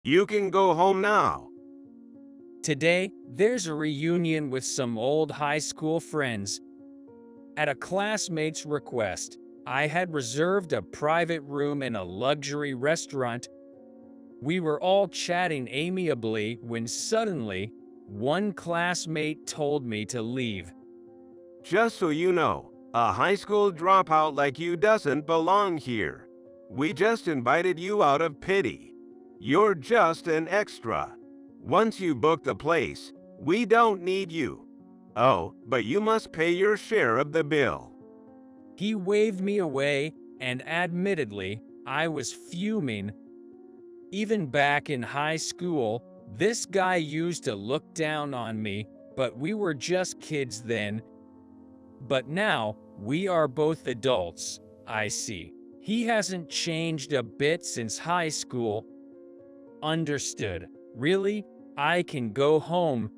You can go home now. Today, there's a reunion with some old high school friends. At a classmate's request, I had reserved a private room in a luxury restaurant. We were all chatting amiably when suddenly, one classmate told me to leave. Just so you know, a high school dropout like you doesn't belong here. We just invited you out of pity. You're just an extra. Once you book the place, we don't need you. Oh, but you must pay your share of the bill. He waved me away, and admittedly, I was fuming. Even back in high school, this guy used to look down on me, but we were just kids then. But now, we are both adults, I see. He hasn't changed a bit since high school. Understood. Really? I can go home.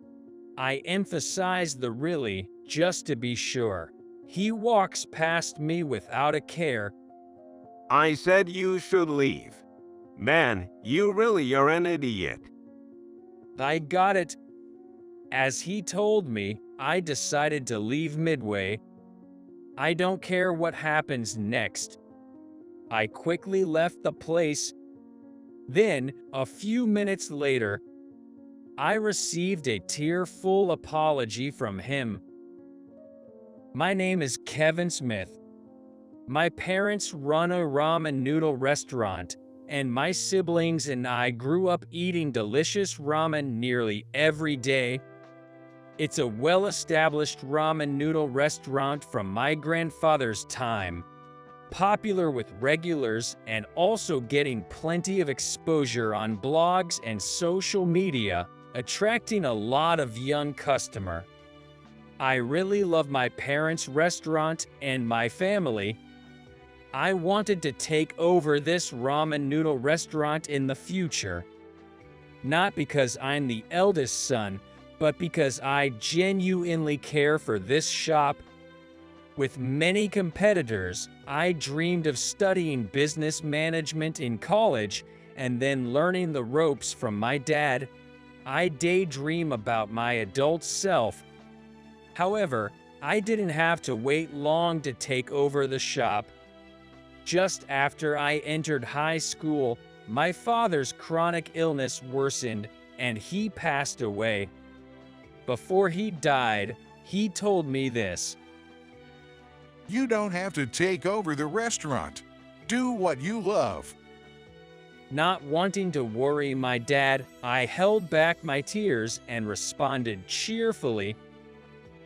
I emphasize the really, just to be sure. He walks past me without a care. I said you should leave. Man, you really are an idiot. I got it. As he told me, I decided to leave midway. I don't care what happens next. I quickly left the place. Then, a few minutes later, I received a tearful apology from him. My name is Kevin Smith. My parents run a ramen noodle restaurant, and my siblings and I grew up eating delicious ramen nearly every day. It's a well-established ramen noodle restaurant from my grandfather's time, popular with regulars and also getting plenty of exposure on blogs and social media, attracting a lot of young customers. I really love my parents' restaurant and my family. I wanted to take over this ramen noodle restaurant in the future. Not because I'm the eldest son, but because I genuinely care for this shop. With many competitors, I dreamed of studying business management in college and then learning the ropes from my dad. I daydream about my adult self. However, I didn't have to wait long to take over the shop. Just after I entered high school, my father's chronic illness worsened and he passed away. Before he died, he told me this. You don't have to take over the restaurant. Do what you love. Not wanting to worry my dad, I held back my tears and responded cheerfully,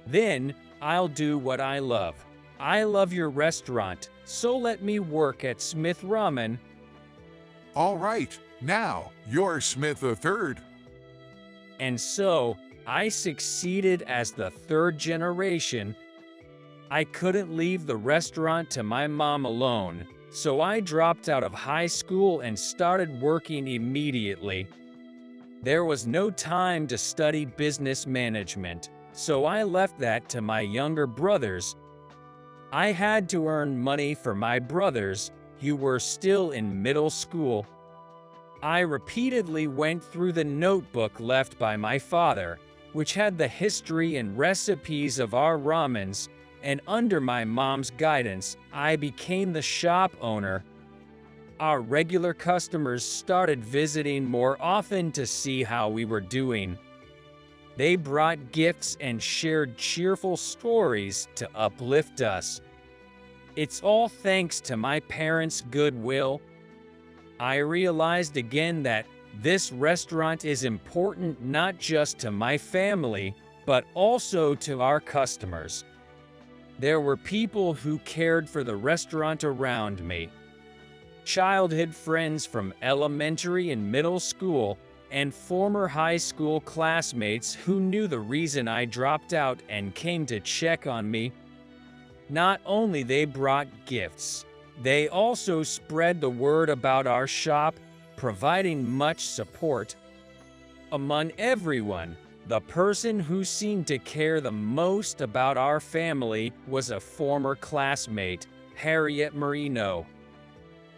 "Then, I'll do what I love. I love your restaurant, so let me work at Smith Ramen." All right, now you're Smith the Third. And so, I succeeded as the third generation. I couldn't leave the restaurant to my mom alone, so I dropped out of high school and started working immediately. There was no time to study business management, so I left that to my younger brothers. I had to earn money for my brothers, who were still in middle school. I repeatedly went through the notebook left by my father, which had the history and recipes of our ramens, and under my mom's guidance, I became the shop owner. Our regular customers started visiting more often to see how we were doing. They brought gifts and shared cheerful stories to uplift us. It's all thanks to my parents' goodwill. I realized again that this restaurant is important not just to my family, but also to our customers. There were people who cared for the restaurant around me. Childhood friends from elementary and middle school, and former high school classmates who knew the reason I dropped out and came to check on me. Not only they brought gifts, they also spread the word about our shop, providing much support. Among everyone, the person who seemed to care the most about our family was a former classmate, Harriet Marino.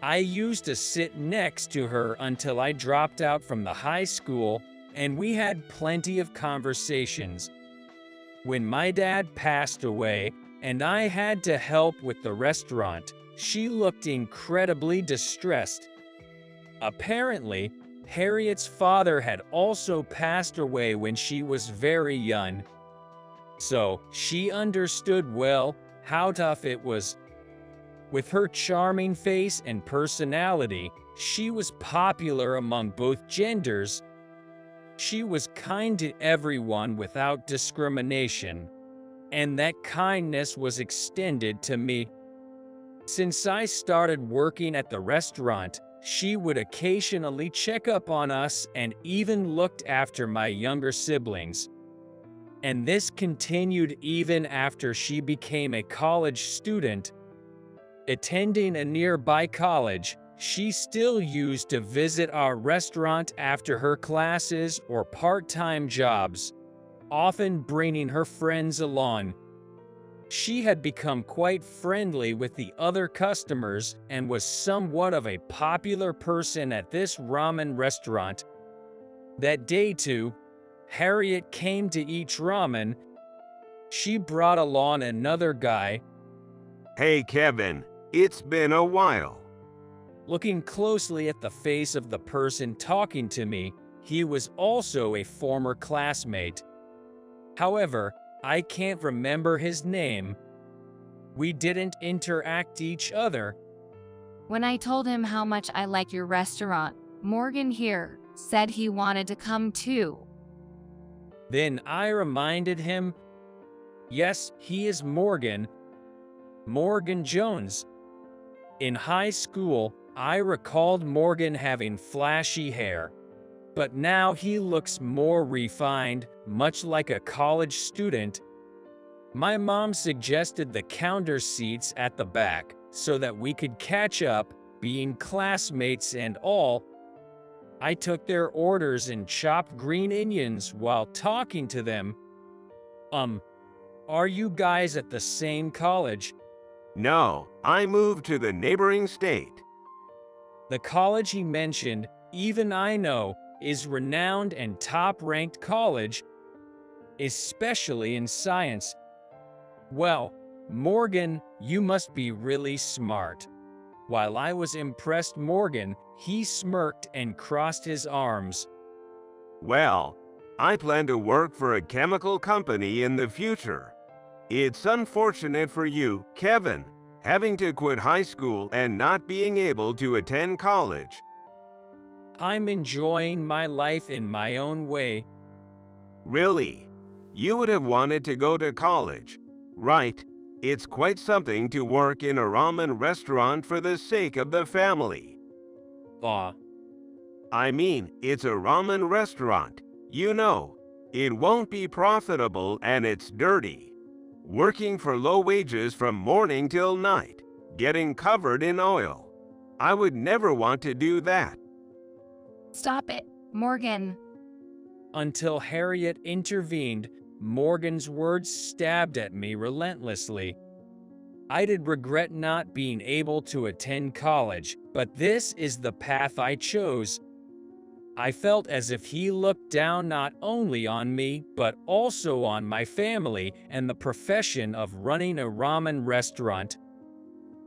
I used to sit next to her until I dropped out from the high school, and we had plenty of conversations. When my dad passed away and I had to help with the restaurant, she looked incredibly distressed. Apparently, Harriet's father had also passed away when she was very young, so she understood well how tough it was. With her charming face and personality, she was popular among both genders. She was kind to everyone without discrimination, and that kindness was extended to me. Since I started working at the restaurant, she would occasionally check up on us and even looked after my younger siblings. And this continued even after she became a college student. Attending a nearby college, she still used to visit our restaurant after her classes or part-time jobs, often bringing her friends along. She had become quite friendly with the other customers and was somewhat of a popular person at this ramen restaurant. That day too, Harriet came to eat ramen. She brought along another guy. Hey Kevin, it's been a while. Looking closely at the face of the person talking to me, he was also a former classmate. However, I can't remember his name. We didn't interact each other. When I told him how much I like your restaurant, Morgan here said he wanted to come too. Then I reminded him, yes, he is Morgan Jones. In high school, I recalled Morgan having flashy hair, but now he looks more refined, much like a college student. My mom suggested the counter seats at the back so that we could catch up, being classmates and all. I took their orders and chopped green onions while talking to them. Are you guys at the same college? No, I moved to the neighboring state. The college he mentioned, even I know, is renowned and top-ranked college, especially in science. Well, Morgan, you must be really smart. While I was impressed Morgan, he smirked and crossed his arms. Well, I plan to work for a chemical company in the future. It's unfortunate for you, Kevin, having to quit high school and not being able to attend college. I'm enjoying my life in my own way. Really? You would have wanted to go to college, right? It's quite something to work in a ramen restaurant for the sake of the family. I mean, it's a ramen restaurant. You know, it won't be profitable and it's dirty. Working for low wages from morning till night, getting covered in oil. I would never want to do that. Stop it, Morgan. Until Harriet intervened, Morgan's words stabbed at me relentlessly. I did regret not being able to attend college, but this is the path I chose. I felt as if he looked down not only on me, but also on my family and the profession of running a ramen restaurant.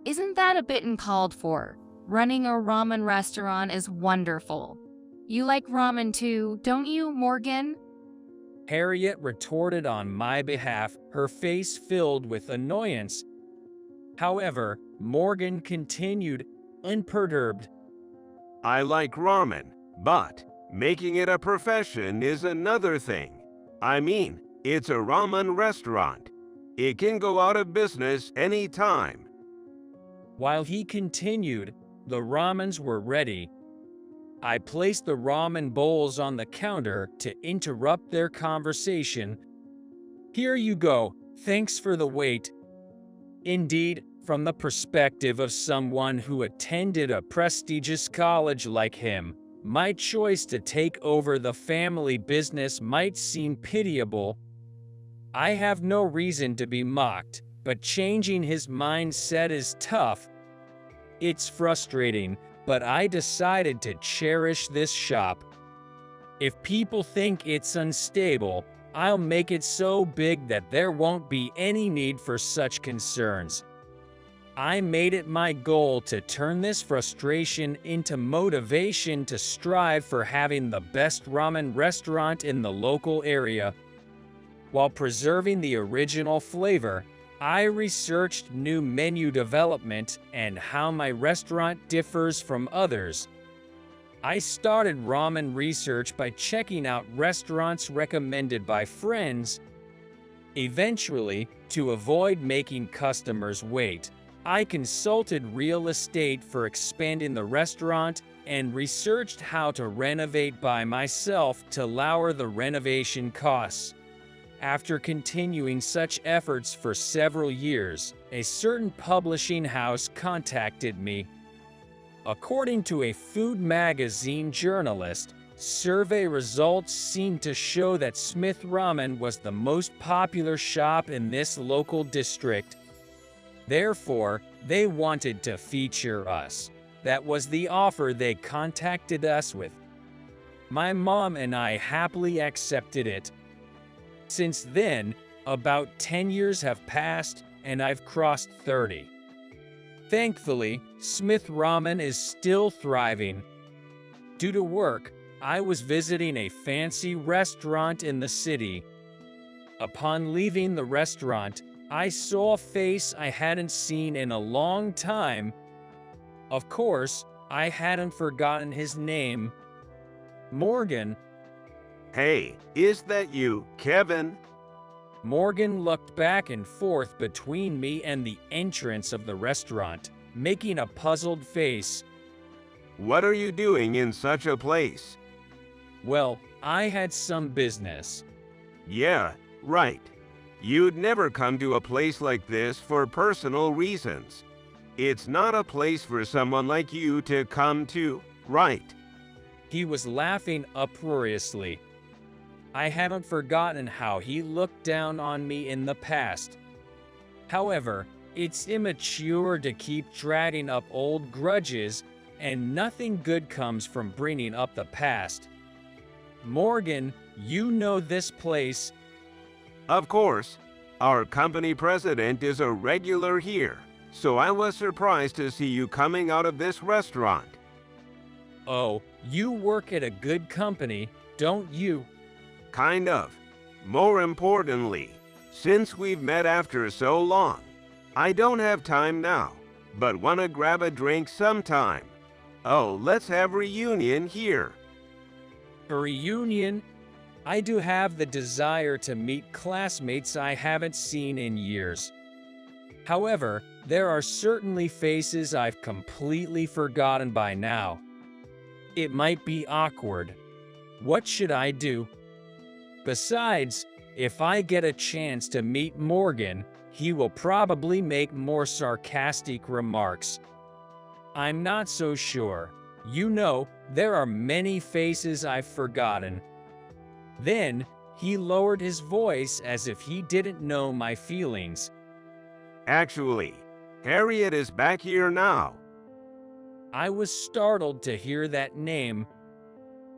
Isn't that a bit uncalled for? Running a ramen restaurant is wonderful. You like ramen too, don't you, Morgan? Harriet retorted on my behalf, her face filled with annoyance. However, Morgan continued, unperturbed. I like ramen, but making it a profession is another thing. I mean, it's a ramen restaurant. It can go out of business any time. While he continued, the ramens were ready. I placed the ramen bowls on the counter to interrupt their conversation. Here you go, thanks for the wait. Indeed, from the perspective of someone who attended a prestigious college like him, my choice to take over the family business might seem pitiable. I have no reason to be mocked, but changing his mindset is tough. It's frustrating, but I decided to cherish this shop. If people think it's unstable, I'll make it so big that there won't be any need for such concerns. I made it my goal to turn this frustration into motivation to strive for having the best ramen restaurant in the local area. While preserving the original flavor, I researched new menu development and how my restaurant differs from others. I started ramen research by checking out restaurants recommended by friends. Eventually, to avoid making customers wait, I consulted real estate for expanding the restaurant and researched how to renovate by myself to lower the renovation costs. After continuing such efforts for several years, a certain publishing house contacted me. According to a food magazine journalist, survey results seemed to show that Smith Ramen was the most popular shop in this local district. Therefore, they wanted to feature us. That was the offer they contacted us with. My mom and I happily accepted it. Since then, about 10 years have passed and I've crossed 30. Thankfully, Smith Ramen is still thriving. Due to work, I was visiting a fancy restaurant in the city. Upon leaving the restaurant, I saw a face I hadn't seen in a long time. Of course, I hadn't forgotten his name. Morgan. Hey, is that you, Kevin? Morgan looked back and forth between me and the entrance of the restaurant, making a puzzled face. What are you doing in such a place? Well, I had some business. Yeah, right. You'd never come to a place like this for personal reasons. It's not a place for someone like you to come to, right? He was laughing uproariously. I haven't forgotten how he looked down on me in the past. However, it's immature to keep dragging up old grudges, and nothing good comes from bringing up the past. Morgan, you know this place. Of course. Our company president is a regular here, so I was surprised to see you coming out of this restaurant. Oh, you work at a good company, don't you? Kind of. More importantly, since we've met after so long, I don't have time now, but want to grab a drink sometime. Oh, let's have reunion here. A reunion? I do have the desire to meet classmates I haven't seen in years. However, there are certainly faces I've completely forgotten by now. It might be awkward. What should I do? Besides, if I get a chance to meet Morgan, he will probably make more sarcastic remarks. I'm not so sure. You know, there are many faces I've forgotten. Then, he lowered his voice as if he didn't know my feelings. Actually, Harriet is back here now. I was startled to hear that name.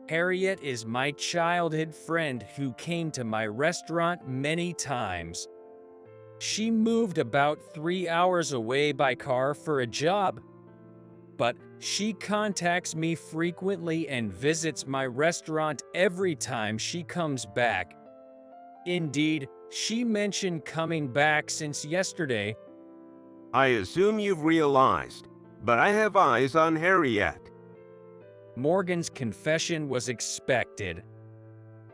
Harriet is my childhood friend who came to my restaurant many times. She moved about 3 hours away by car for a job. But she contacts me frequently and visits my restaurant every time she comes back. Indeed, she mentioned coming back since yesterday. I assume you've realized, but I have eyes on Harriet. Morgan's confession was expected.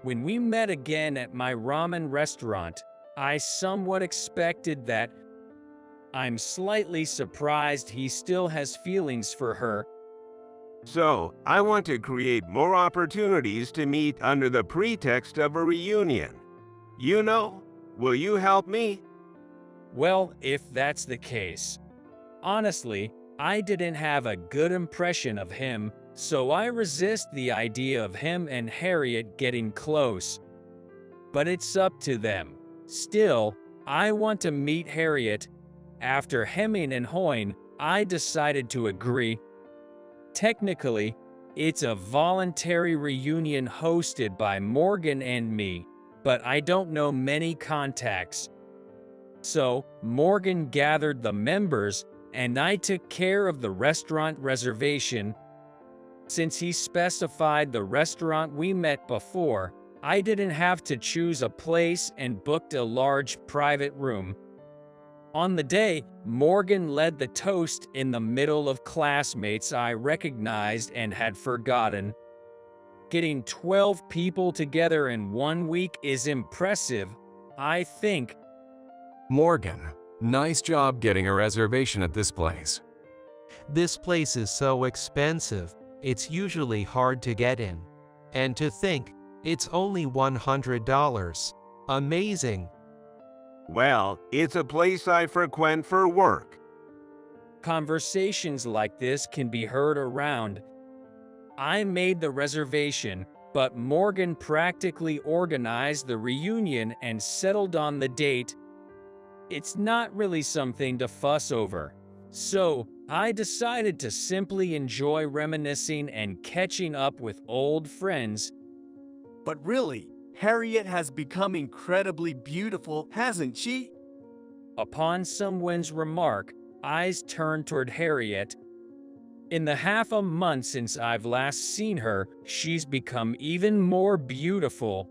When we met again at my ramen restaurant, I somewhat expected that. I'm slightly surprised he still has feelings for her. So, I want to create more opportunities to meet under the pretext of a reunion. You know, will you help me? Well, if that's the case. Honestly, I didn't have a good impression of him, so I resist the idea of him and Harriet getting close. But it's up to them. Still, I want to meet Harriet. After hemming and hawing, I decided to agree. Technically, it's a voluntary reunion hosted by Morgan and me, but I don't know many contacts. So, Morgan gathered the members, and I took care of the restaurant reservation. Since he specified the restaurant we met before, I didn't have to choose a place and booked a large private room. On the day, Morgan led the toast in the middle of classmates I recognized and had forgotten. Getting 12 people together in 1 week is impressive, I think. Morgan, nice job getting a reservation at this place. This place is so expensive, it's usually hard to get in. And to think, it's only $100. Amazing. Well, it's a place I frequent for work. Conversations like this can be heard around. I made the reservation, but Morgan practically organized the reunion and settled on the date. It's not really something to fuss over. So, I decided to simply enjoy reminiscing and catching up with old friends. But really, Harriet has become incredibly beautiful, hasn't she? Upon someone's remark, eyes turned toward Harriet. In the half a month since I've last seen her, she's become even more beautiful.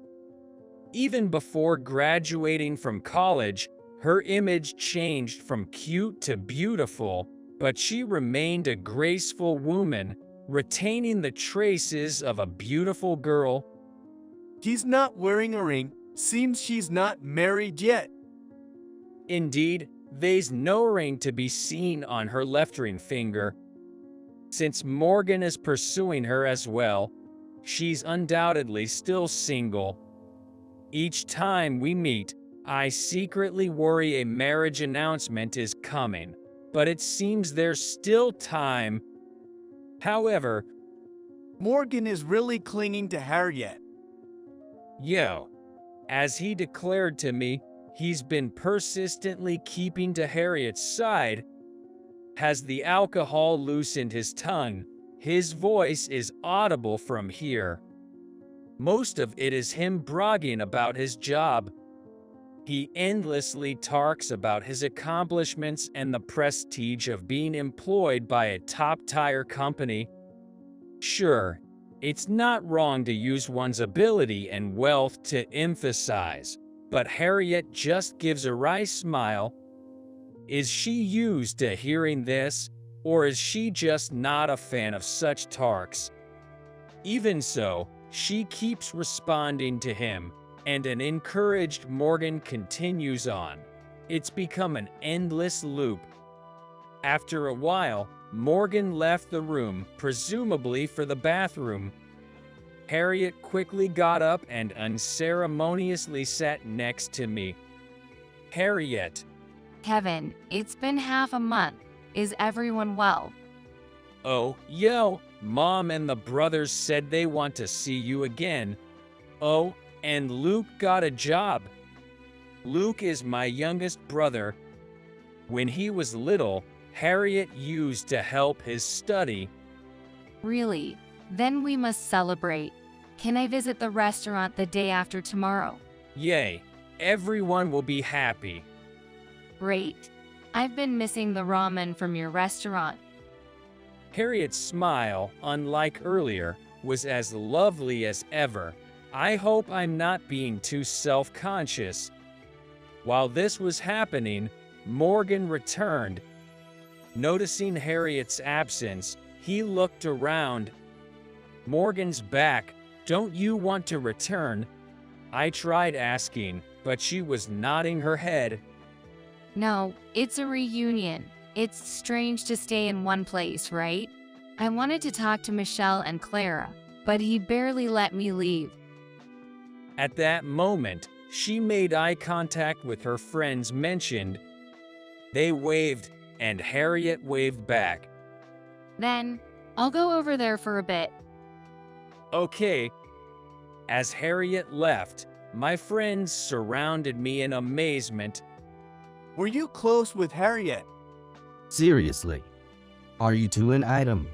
Even before graduating from college, her image changed from cute to beautiful, but she remained a graceful woman, retaining the traces of a beautiful girl. He's not wearing a ring. Seems she's not married yet. Indeed, there's no ring to be seen on her left ring finger. Since Morgan is pursuing her as well, she's undoubtedly still single. Each time we meet, I secretly worry a marriage announcement is coming, but it seems there's still time. However, Morgan is really clinging to Harriet. As he declared to me, he's been persistently keeping to Harriet's side. Has the alcohol loosened his tongue? His voice is audible from here. Most of it is him bragging about his job. He endlessly talks about his accomplishments and the prestige of being employed by a top-tier company. Sure, it's not wrong to use one's ability and wealth to emphasize, but Harriet just gives a wry smile. Is she used to hearing this, or is she just not a fan of such talks? Even so, she keeps responding to him, and an encouraged Morgan continues on. It's become an endless loop. After a while, Morgan left the room, presumably for the bathroom. Harriet quickly got up and unceremoniously sat next to me. Harriet. Kevin, it's been half a month. Is everyone well? Oh, Mom and the brothers said they want to see you again. Oh, and Luke got a job. Luke is my youngest brother. When he was little, Harriet used to help his study. Really? Then we must celebrate. Can I visit the restaurant the day after tomorrow? Yay, everyone will be happy. Great. I've been missing the ramen from your restaurant. Harriet's smile, unlike earlier, was as lovely as ever. I hope I'm not being too self-conscious. While this was happening, Morgan returned. Noticing Harriet's absence, he looked around. Morgan's back. Don't you want to return? I tried asking, but she was nodding her head. No, it's a reunion. It's strange to stay in one place, right? I wanted to talk to Michelle and Clara, but he barely let me leave. At that moment, she made eye contact with her friends mentioned. They waved, and Harriet waved back. Then, I'll go over there for a bit. Okay. As Harriet left, my friends surrounded me in amazement. Were you close with Harriet? Seriously, Are you two an item?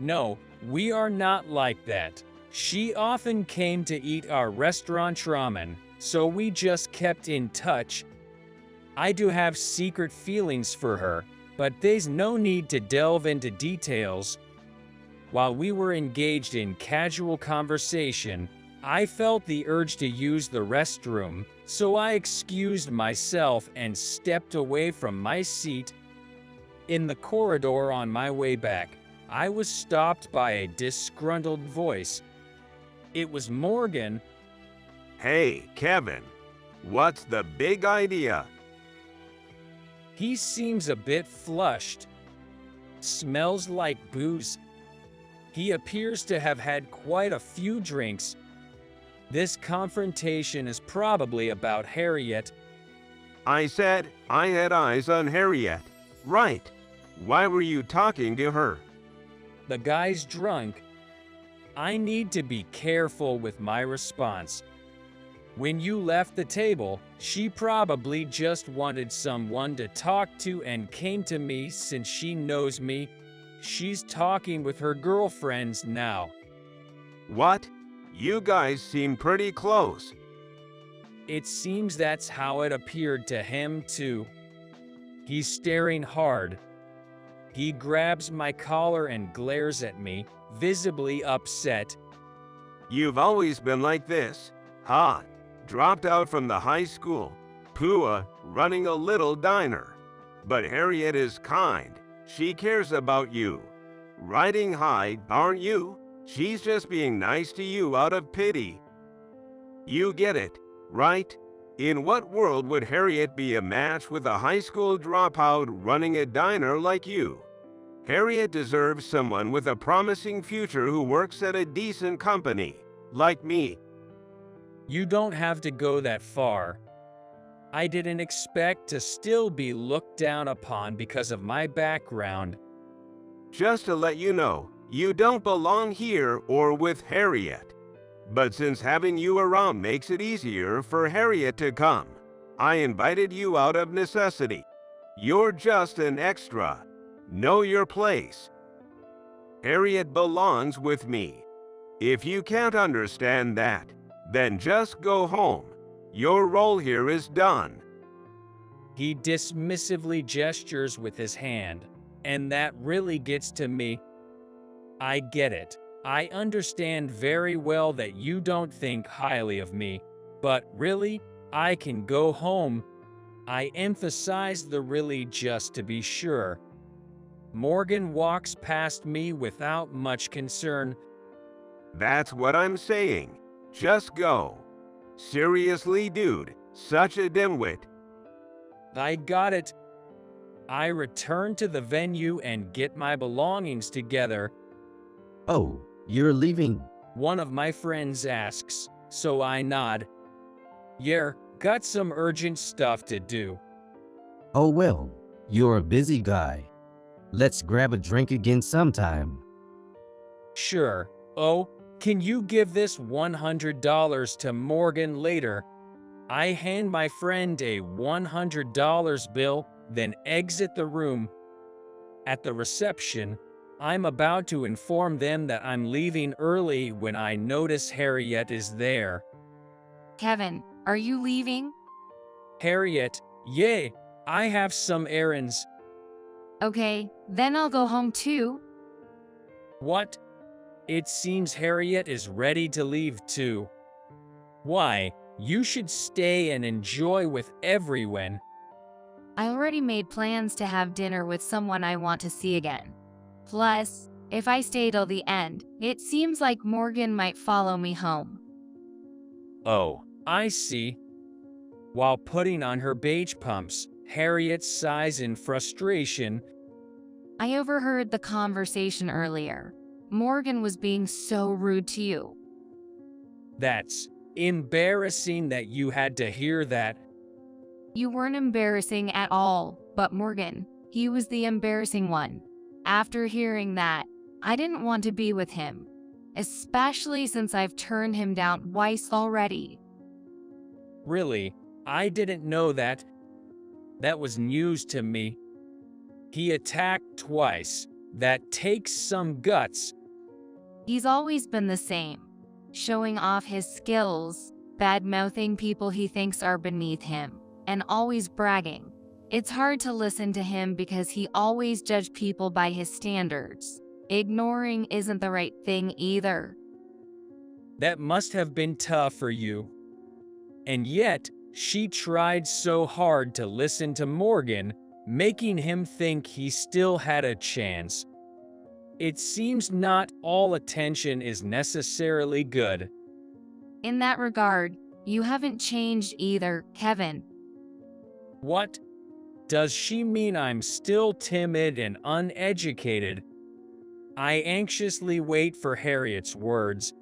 No, we are not like that. She often came to eat our restaurant ramen, so we just kept in touch. I do have secret feelings for her, but there's no need to delve into details. While we were engaged in casual conversation, I felt the urge to use the restroom, so I excused myself and stepped away from my seat. In the corridor on my way back, I was stopped by a disgruntled voice. It was Morgan. Hey, Kevin, what's the big idea? He seems a bit flushed. Smells like booze. He appears to have had quite a few drinks. This confrontation is probably about Harriet. I said I had eyes on Harriet. Right. Why were you talking to her? The guy's drunk. I need to be careful with my response. When you left the table, she probably just wanted someone to talk to and came to me since she knows me. She's talking with her girlfriends now. What? You guys seem pretty close. It seems that's how it appeared to him too. He's staring hard. He grabs my collar and glares at me, visibly upset. You've always been like this, huh? Dropped out from the high school, Pua running a little diner. But Harriet is kind. She cares about you. Riding high, aren't you? She's just being nice to you out of pity. You get it, right? In what world would Harriet be a match with a high school dropout running a diner like you? Harriet deserves someone with a promising future who works at a decent company, like me. You don't have to go that far. I didn't expect to still be looked down upon because of my background. Just to let you know, you don't belong here or with Harriet. But since having you around makes it easier for Harriet to come, I invited you out of necessity. You're just an extra. Know your place. Harriet belongs with me. If you can't understand that, then just go home. Your role here is done. He dismissively gestures with his hand, and that really gets to me. I get it. I understand very well that you don't think highly of me, but really, I can go home. I emphasize the really just to be sure. Morgan walks past me without much concern. That's what I'm saying. Just go. Seriously, dude, such a dimwit. I got it. I return to the venue and get my belongings together. Oh, you're leaving? One of my friends asks, so I nod. Yeah, got some urgent stuff to do. Oh well, you're a busy guy. Let's grab a drink again sometime. Sure. Oh, can you give this $100 to Morgan later? I hand my friend a $100 bill, then exit the room. At the reception, I'm about to inform them that I'm leaving early when I notice Harriet is there. Kevin, are you leaving? Harriet, yay, I have some errands. Okay, then I'll go home too. What? It seems Harriet is ready to leave too. Why, you should stay and enjoy with everyone. I already made plans to have dinner with someone I want to see again. Plus, if I stay till the end, it seems like Morgan might follow me home. Oh, I see. While putting on her beige pumps, Harriet sighs in frustration. I overheard the conversation earlier. Morgan was being so rude to you. That's embarrassing that you had to hear that. You weren't embarrassing at all, but Morgan, he was the embarrassing one. After hearing that, I didn't want to be with him, especially since I've turned him down twice already. Really, I didn't know that. That was news to me. He attacked twice. That takes some guts. He's always been the same, showing off his skills, bad-mouthing people he thinks are beneath him, and always bragging. It's hard to listen to him because he always judged people by his standards. Ignoring isn't the right thing either. That must have been tough for you. And yet, she tried so hard to listen to Morgan, making him think he still had a chance. It seems not all attention is necessarily good. In that regard, you haven't changed either, Kevin. What? Does she mean I'm still timid and uneducated? I anxiously wait for Harriet's words.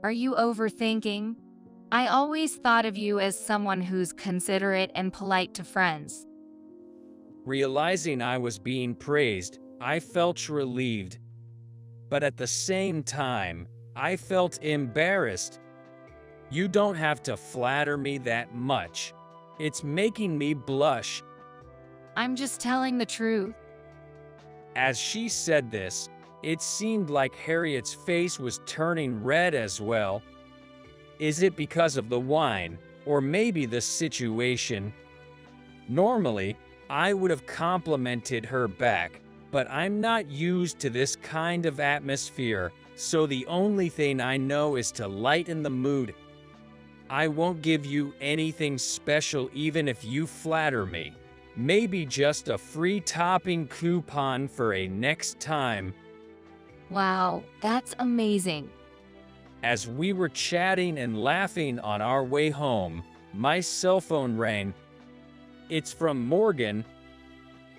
Are you overthinking? I always thought of you as someone who's considerate and polite to friends. Realizing I was being praised, I felt relieved. But at the same time, I felt embarrassed. You don't have to flatter me that much. It's making me blush. I'm just telling the truth. As she said this, it seemed like Harriet's face was turning red as well. Is it because of the wine, or maybe the situation? Normally, I would have complimented her back, but I'm not used to this kind of atmosphere, so the only thing I know is to lighten the mood. I won't give you anything special even if you flatter me. Maybe just a free topping coupon for a next time. Wow, that's amazing. As we were chatting and laughing on our way home, my cell phone rang. It's from Morgan.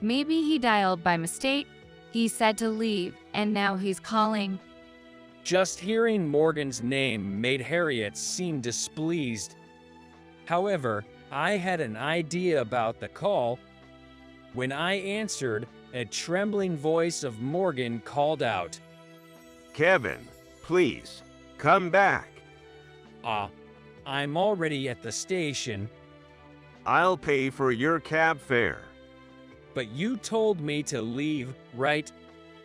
Maybe he dialed by mistake. He said to leave, and now he's calling. Just hearing Morgan's name made Harriet seem displeased. However, I had an idea about the call. When I answered, a trembling voice of Morgan called out, Kevin, please, come back. I'm already at the station. I'll pay for your cab fare. But you told me to leave, right?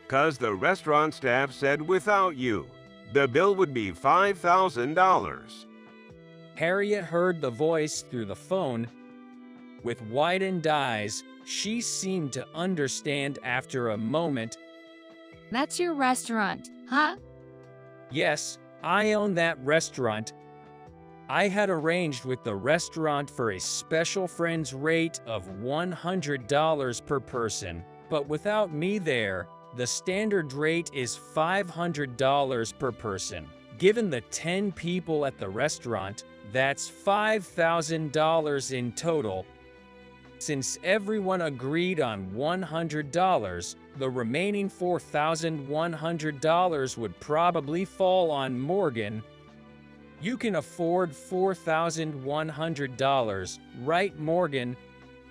'Cause the restaurant staff said without you, the bill would be $5,000. Harriet heard the voice through the phone. With widened eyes, she seemed to understand after a moment. That's your restaurant, huh? Yes, I own that restaurant. I had arranged with the restaurant for a special friend's rate of $100 per person, but without me there, the standard rate is $500 per person. Given the 10 people at the restaurant, that's $5,000 in total. Since everyone agreed on $100, the remaining $4,100 would probably fall on Morgan. You can afford $4,100, right, Morgan?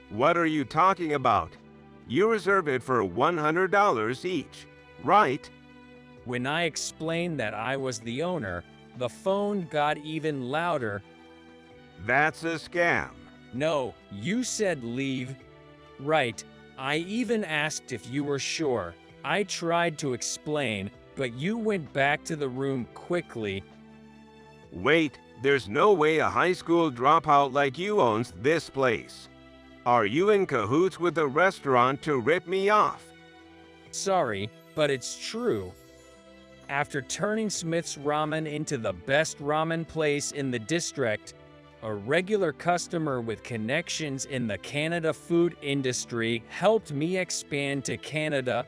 What are you talking about? You reserve it for $100 each, right? When I explained that I was the owner, the phone got even louder. That's a scam. No, you said leave. Right, I even asked if you were sure. I tried to explain, but you went back to the room quickly. Wait, there's no way a high school dropout like you owns this place. Are you in cahoots with the restaurant to rip me off? Sorry, but it's true. After turning Smith's Ramen into the best ramen place in the district, a regular customer with connections in the Canada food industry helped me expand to Canada.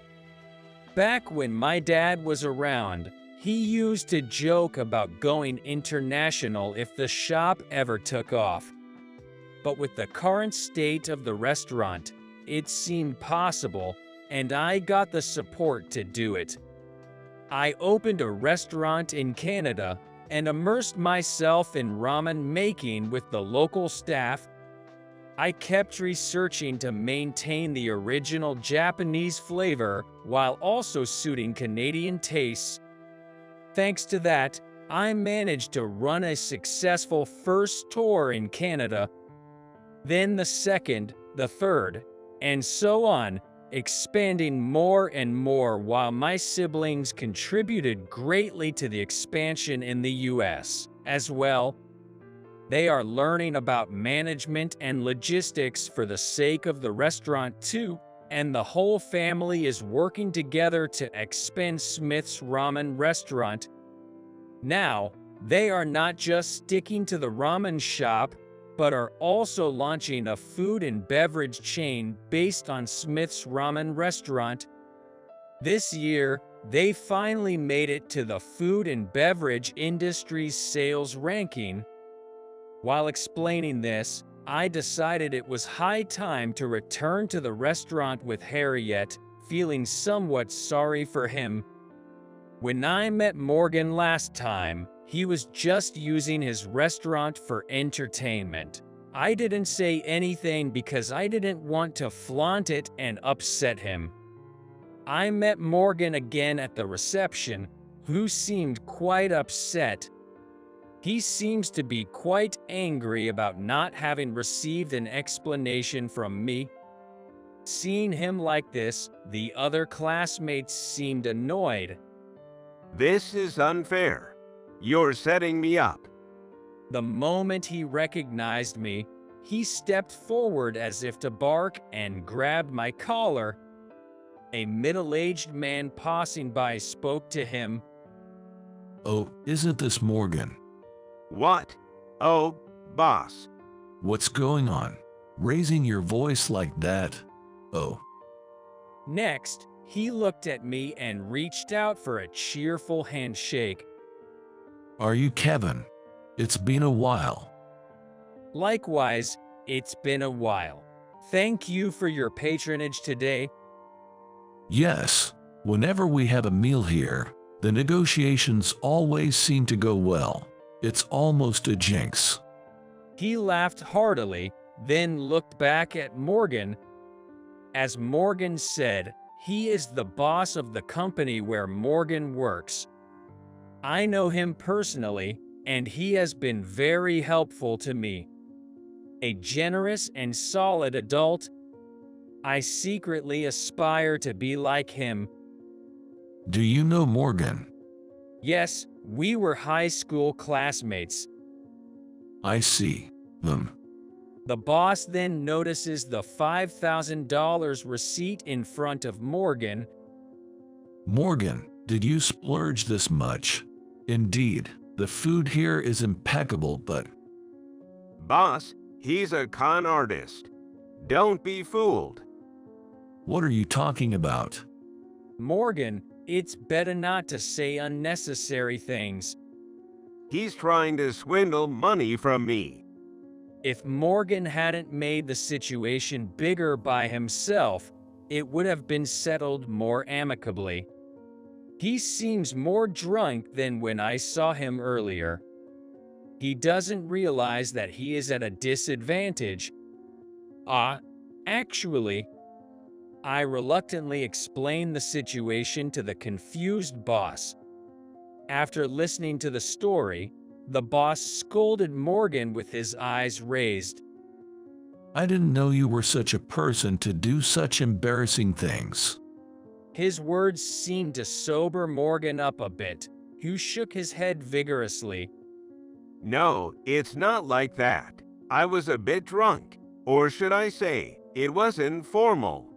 Back when my dad was around, he used to joke about going international if the shop ever took off. But with the current state of the restaurant, it seemed possible, and I got the support to do it. I opened a restaurant in Canada and immersed myself in ramen making with the local staff. I kept researching to maintain the original Japanese flavor while also suiting Canadian tastes. Thanks to that, I managed to run a successful first tour in Canada, then the second, the third, and so on, expanding more and more while my siblings contributed greatly to the expansion in the US as well. They are learning about management and logistics for the sake of the restaurant too, and the whole family is working together to expand Smith's Ramen restaurant. Now, they are not just sticking to the ramen shop, but are also launching a food and beverage chain based on Smith's Ramen restaurant. This year, they finally made it to the food and beverage industry's sales ranking. While explaining this, I decided it was high time to return to the restaurant with Harriet, feeling somewhat sorry for him. When I met Morgan last time, he was just using his restaurant for entertainment. I didn't say anything because I didn't want to flaunt it and upset him. I met Morgan again at the reception, who seemed quite upset. He seems to be quite angry about not having received an explanation from me. Seeing him like this, the other classmates seemed annoyed. This is unfair. You're setting me up. The moment he recognized me, he stepped forward as if to bark and grabbed my collar. A middle-aged man passing by spoke to him. "Oh, isn't this Morgan? What? Oh, boss. What's going on? Raising your voice like that? Oh." Next, he looked at me and reached out for a cheerful handshake. "Are you Kevin? It's been a while." Likewise, it's been a while. Thank you for your patronage today. "Yes, whenever we have a meal here, the negotiations always seem to go well. It's almost a jinx." He laughed heartily, then looked back at Morgan. As Morgan said, he is the boss of the company where Morgan works. I know him personally, and he has been very helpful to me. A generous and solid adult. I secretly aspire to be like him. "Do you know Morgan?" Yes, we were high school classmates. "I see. The boss then notices the $5,000 receipt in front of Morgan. Morgan, did you splurge this much? Indeed, the food here is impeccable, but..." Boss, he's a con artist. Don't be fooled. "What are you talking about?" Morgan, it's better not to say unnecessary things. He's trying to swindle money from me. If Morgan hadn't made the situation bigger by himself, it would have been settled more amicably. He seems more drunk than when I saw him earlier. He doesn't realize that he is at a disadvantage. Actually, I reluctantly explained the situation to the confused boss. After listening to the story, the boss scolded Morgan with his eyes raised. "I didn't know you were such a person to do such embarrassing things." His words seemed to sober Morgan up a bit, who shook his head vigorously. No, it's not like that. I was a bit drunk. Or should I say, it was informal.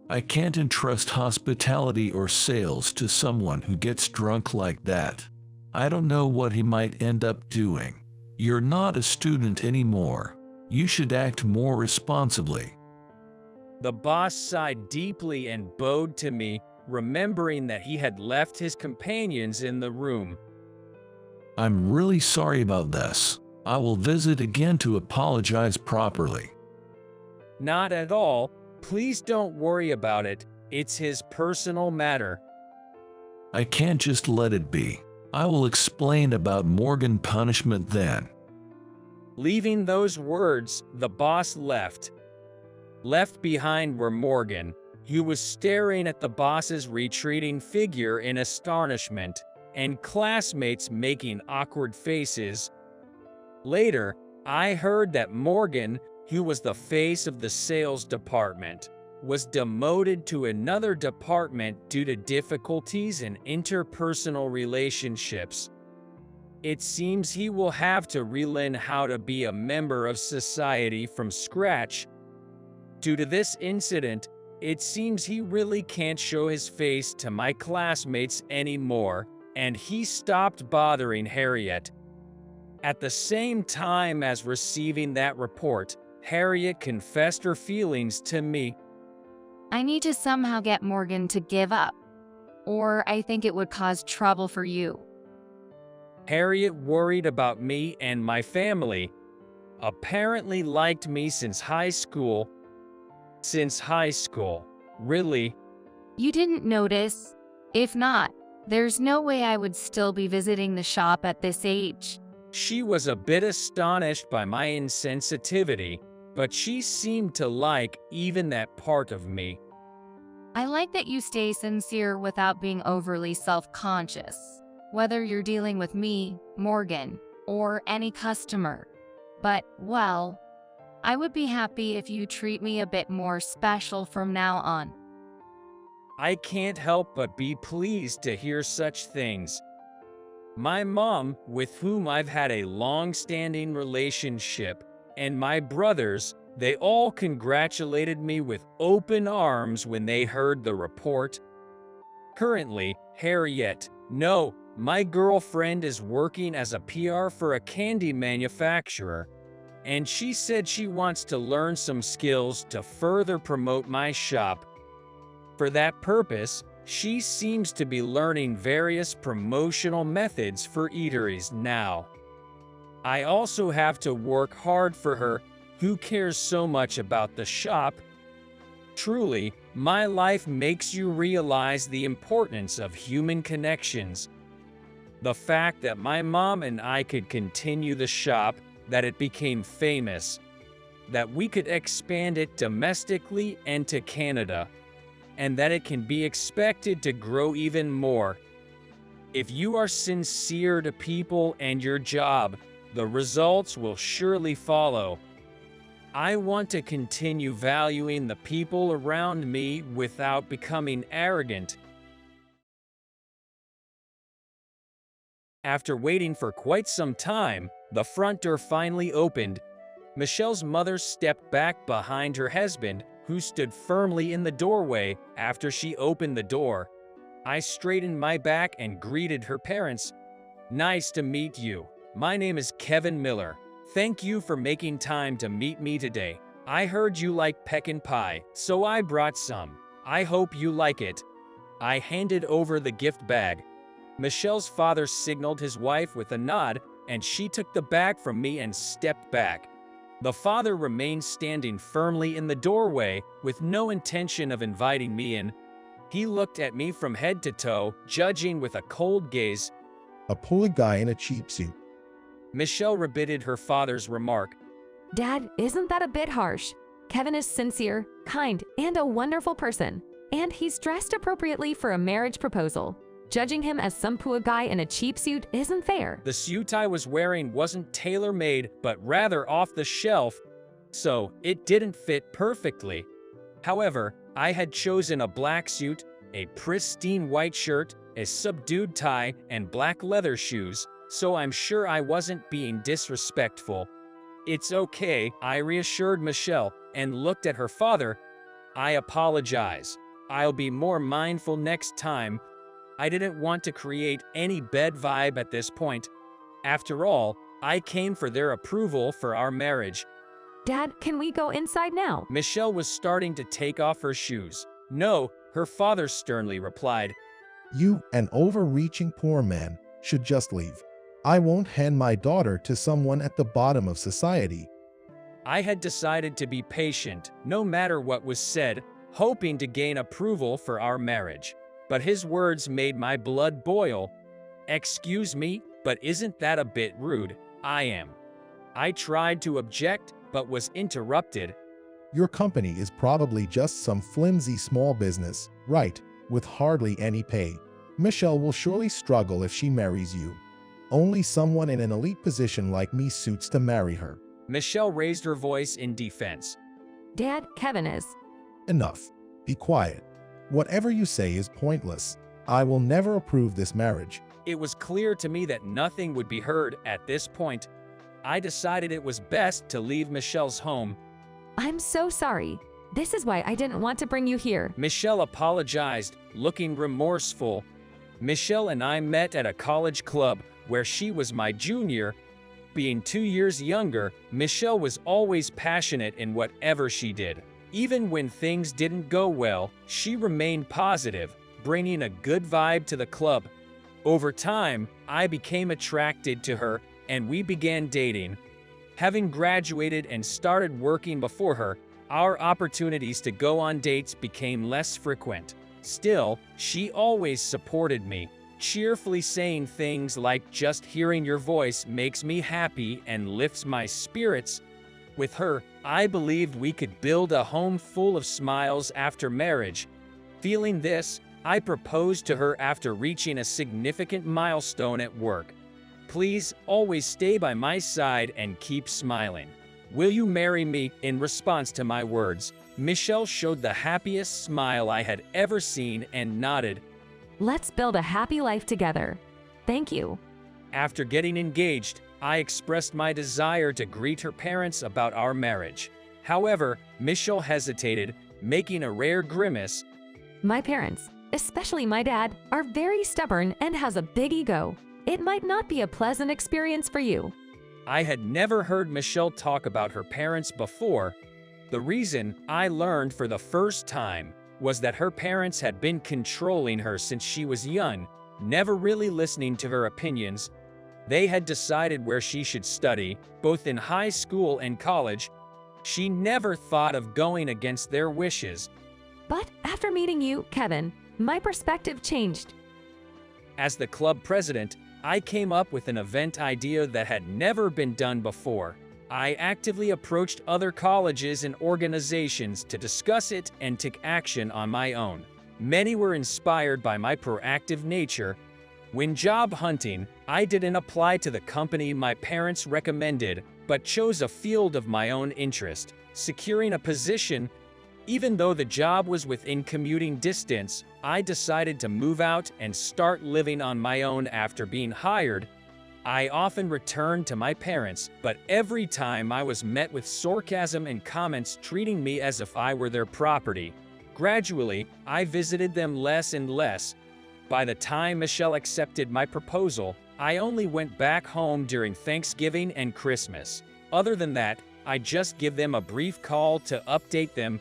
"I can't entrust hospitality or sales to someone who gets drunk like that. I don't know what he might end up doing. You're not a student anymore. You should act more responsibly." The boss sighed deeply and bowed to me, remembering that he had left his companions in the room. "I'm really sorry about this. I will visit again to apologize properly." Not at all. Please don't worry about it. It's his personal matter. "I can't just let it be. I will explain about Morgan punishment then." Leaving those words, the boss left. Left behind were Morgan, who was staring at the boss's retreating figure in astonishment, and classmates making awkward faces. Later, I heard that Morgan, who was the face of the sales department, was demoted to another department due to difficulties in interpersonal relationships. It seems he will have to relearn how to be a member of society from scratch. Due to this incident, it seems he really can't show his face to my classmates anymore, and he stopped bothering Harriet. At the same time as receiving that report, Harriet confessed her feelings to me. I need to somehow get Morgan to give up, or I think it would cause trouble for you. Harriet worried about me and my family. Apparently liked me since high school. Since high school, really? You didn't notice? If not, there's no way I would still be visiting the shop at this age. She was a bit astonished by my insensitivity, but she seemed to like even that part of me. I like that you stay sincere without being overly self-conscious, whether you're dealing with me, Morgan, or any customer. But, well, I would be happy if you treat me a bit more special from now on. I can't help but be pleased to hear such things. My mom, with whom I've had a long-standing relationship, and my brothers, they all congratulated me with open arms when they heard the report. Currently, Harriet, no, my girlfriend is working as a PR for a candy manufacturer, and she said she wants to learn some skills to further promote my shop. For that purpose, she seems to be learning various promotional methods for eateries now. I also have to work hard for her, who cares so much about the shop. Truly, my life makes you realize the importance of human connections. The fact that my mom and I could continue the shop, that it became famous, that we could expand it domestically and to Canada, and that it can be expected to grow even more. If you are sincere to people and your job, the results will surely follow. I want to continue valuing the people around me without becoming arrogant. After waiting for quite some time, the front door finally opened. Michelle's mother stepped back behind her husband, who stood firmly in the doorway. After she opened the door, I straightened my back and greeted her parents. Nice to meet you. My name is Kevin Miller. Thank you for making time to meet me today. I heard you like pecan pie, so I brought some. I hope you like it. I handed over the gift bag. Michelle's father signaled his wife with a nod, and she took the bag from me and stepped back. The father remained standing firmly in the doorway, with no intention of inviting me in. He looked at me from head to toe, judging with a cold gaze. A poor guy in a cheap suit. Michelle rebutted her father's remark. Dad, isn't that a bit harsh? Kevin is sincere, kind, and a wonderful person. And he's dressed appropriately for a marriage proposal. Judging him as some poor guy in a cheap suit isn't fair. The suit I was wearing wasn't tailor-made, but rather off the shelf, so it didn't fit perfectly. However, I had chosen a black suit, a pristine white shirt, a subdued tie, and black leather shoes, so I'm sure I wasn't being disrespectful. It's okay, I reassured Michelle, and looked at her father. I apologize. I'll be more mindful next time. I didn't want to create any bad vibe at this point. After all, I came for their approval for our marriage. Dad, can we go inside now? Michelle was starting to take off her shoes. No, her father sternly replied. You, an overreaching poor man, should just leave. I won't hand my daughter to someone at the bottom of society. I had decided to be patient, no matter what was said, hoping to gain approval for our marriage. But his words made my blood boil. Excuse me, but isn't that a bit rude? I tried to object, but was interrupted. Your company is probably just some flimsy small business, right, with hardly any pay. Michelle will surely struggle if she marries you. Only someone in an elite position like me suits to marry her. Michelle raised her voice in defense. Dad, Kevin is. Enough. Be quiet. Whatever you say is pointless. I will never approve this marriage. It was clear to me that nothing would be heard at this point. I decided it was best to leave Michelle's home. I'm so sorry. This is why I didn't want to bring you here. Michelle apologized, looking remorseful. Michelle and I met at a college club where she was my junior. Being 2 years younger, Michelle was always passionate in whatever she did. Even when things didn't go well, she remained positive, bringing a good vibe to the club. Over time, I became attracted to her and we began dating. Having graduated and started working before her, our opportunities to go on dates became less frequent. Still, she always supported me, cheerfully saying things like, "Just hearing your voice makes me happy and lifts my spirits." With her, I believed we could build a home full of smiles after marriage. Feeling this, I proposed to her after reaching a significant milestone at work. "Please always stay by my side and keep smiling. Will you marry me?" In response to my words, Michelle showed the happiest smile I had ever seen and nodded. Let's build a happy life together. Thank you. After getting engaged, I expressed my desire to greet her parents about our marriage. However, Michelle hesitated, making a rare grimace. My parents, especially my dad, are very stubborn and has a big ego. It might not be a pleasant experience for you. I had never heard Michelle talk about her parents before. The reason I learned for the first time was that her parents had been controlling her since she was young, never really listening to her opinions. They had decided where she should study, both in high school and college. She never thought of going against their wishes. But after meeting you, Kevin, my perspective changed. As the club president, I came up with an event idea that had never been done before. I actively approached other colleges and organizations to discuss it and take action on my own. Many were inspired by my proactive nature. When job hunting, I didn't apply to the company my parents recommended, but chose a field of my own interest, securing a position. Even though the job was within commuting distance, I decided to move out and start living on my own after being hired. I often returned to my parents, but every time I was met with sarcasm and comments treating me as if I were their property. Gradually, I visited them less and less. By the time Michelle accepted my proposal, I only went back home during Thanksgiving and Christmas. Other than that, I just give them a brief call to update them.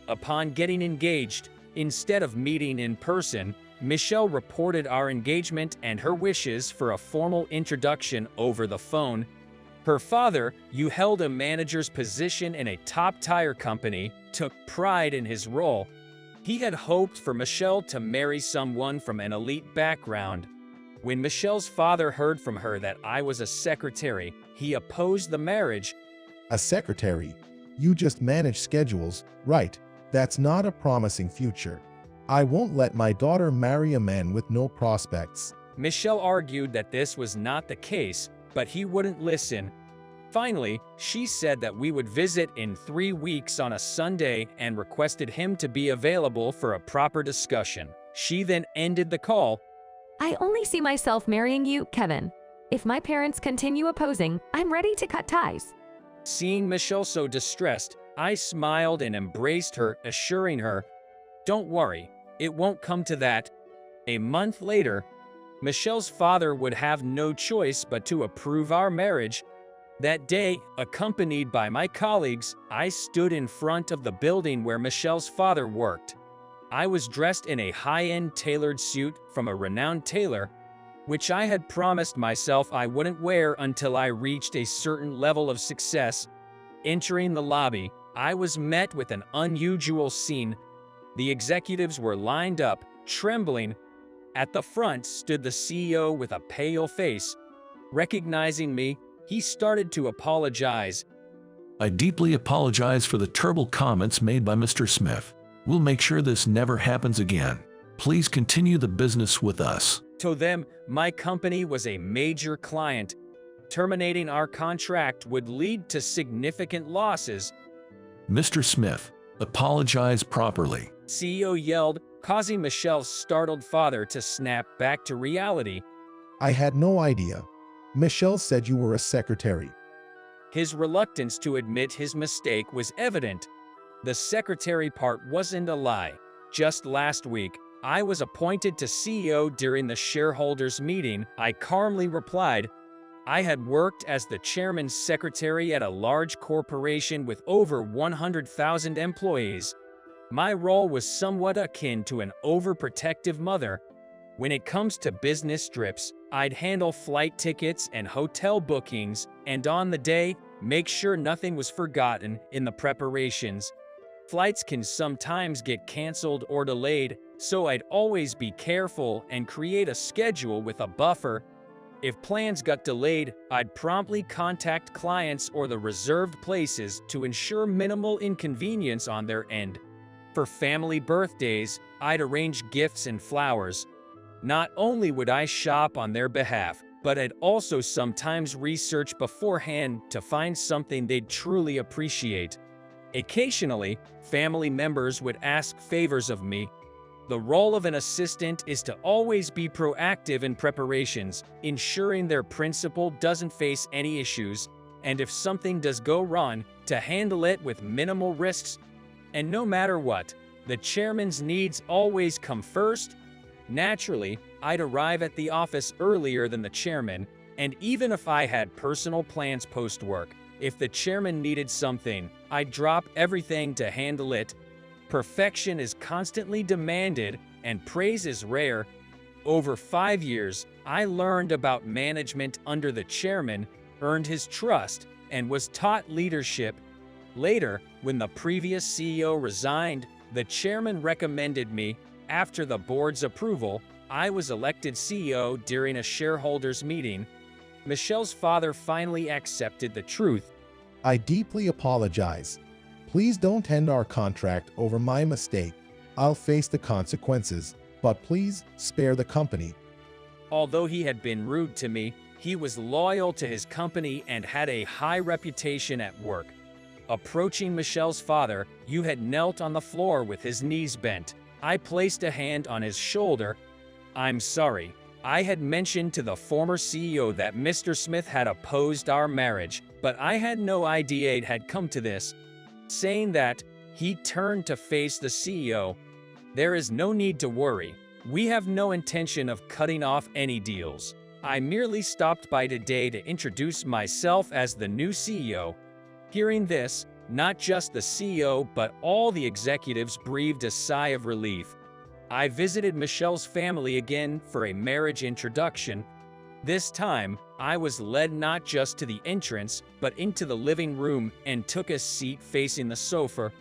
Upon getting engaged, instead of meeting in person, Michelle reported our engagement and her wishes for a formal introduction over the phone. Her father, who held a manager's position in a top tire company, took pride in his role. He had hoped for Michelle to marry someone from an elite background. When Michelle's father heard from her that I was a secretary, he opposed the marriage. A secretary? You just manage schedules, right? That's not a promising future. I won't let my daughter marry a man with no prospects. Michelle argued that this was not the case, but he wouldn't listen. Finally, she said that we would visit in 3 weeks on a Sunday and requested him to be available for a proper discussion. She then ended the call. I only see myself marrying you, Kevin. If my parents continue opposing, I'm ready to cut ties. Seeing Michelle so distressed, I smiled and embraced her, assuring her, "Don't worry, it won't come to that." A month later, Michelle's father would have no choice but to approve our marriage. That day, accompanied by my colleagues, I stood in front of the building where Michelle's father worked. I was dressed in a high-end tailored suit from a renowned tailor, which I had promised myself I wouldn't wear until I reached a certain level of success. Entering the lobby, I was met with an unusual scene. The executives were lined up, trembling. At the front stood the CEO with a pale face. Recognizing me, he started to apologize. I deeply apologize for the terrible comments made by Mr. Smith. We'll make sure this never happens again. Please continue the business with us. To them, my company was a major client. Terminating our contract would lead to significant losses. Mr. Smith, Apologize properly. CEO yelled, causing Michelle's startled father to snap back to reality. I had no idea. Michelle said you were a secretary. His reluctance to admit his mistake was evident. The secretary part wasn't a lie. Just last week, I was appointed to CEO during the shareholders' meeting. I calmly replied, I had worked as the chairman's secretary at a large corporation with over 100,000 employees. My role was somewhat akin to an overprotective mother. When it comes to business trips, I'd handle flight tickets and hotel bookings, and on the day, make sure nothing was forgotten in the preparations. Flights can sometimes get canceled or delayed, so I'd always be careful and create a schedule with a buffer. If plans got delayed, I'd promptly contact clients or the reserved places to ensure minimal inconvenience on their end. For family birthdays, I'd arrange gifts and flowers. Not only would I shop on their behalf, but I'd also sometimes research beforehand to find something they'd truly appreciate. Occasionally, family members would ask favors of me. The role of an assistant is to always be proactive in preparations, ensuring their principal doesn't face any issues, and if something does go wrong, to handle it with minimal risks. And no matter what, the chairman's needs always come first. Naturally, I'd arrive at the office earlier than the chairman, and even if I had personal plans post-work, if the chairman needed something, I'd drop everything to handle it. Perfection is constantly demanded, and praise is rare. Over 5 years, I learned about management under the chairman, earned his trust, and was taught leadership. Later, when the previous CEO resigned, the chairman recommended me. After the board's approval, I was elected CEO during a shareholders' meeting. Michelle's father finally accepted the truth. I deeply apologize. Please don't end our contract over my mistake. I'll face the consequences, but please spare the company. Although he had been rude to me, he was loyal to his company and had a high reputation at work. Approaching Michelle's father, you had knelt on the floor with his knees bent. I placed a hand on his shoulder. I'm sorry. I had mentioned to the former CEO that Mr. Smith had opposed our marriage, but I had no idea it had come to this. Saying that, he turned to face the CEO. There is no need to worry. We have no intention of cutting off any deals. I merely stopped by today to introduce myself as the new CEO. Hearing this, not just the CEO but all the executives breathed a sigh of relief. I visited Michelle's family again for a marriage introduction. This time, I was led not just to the entrance, but into the living room and took a seat facing the sofa.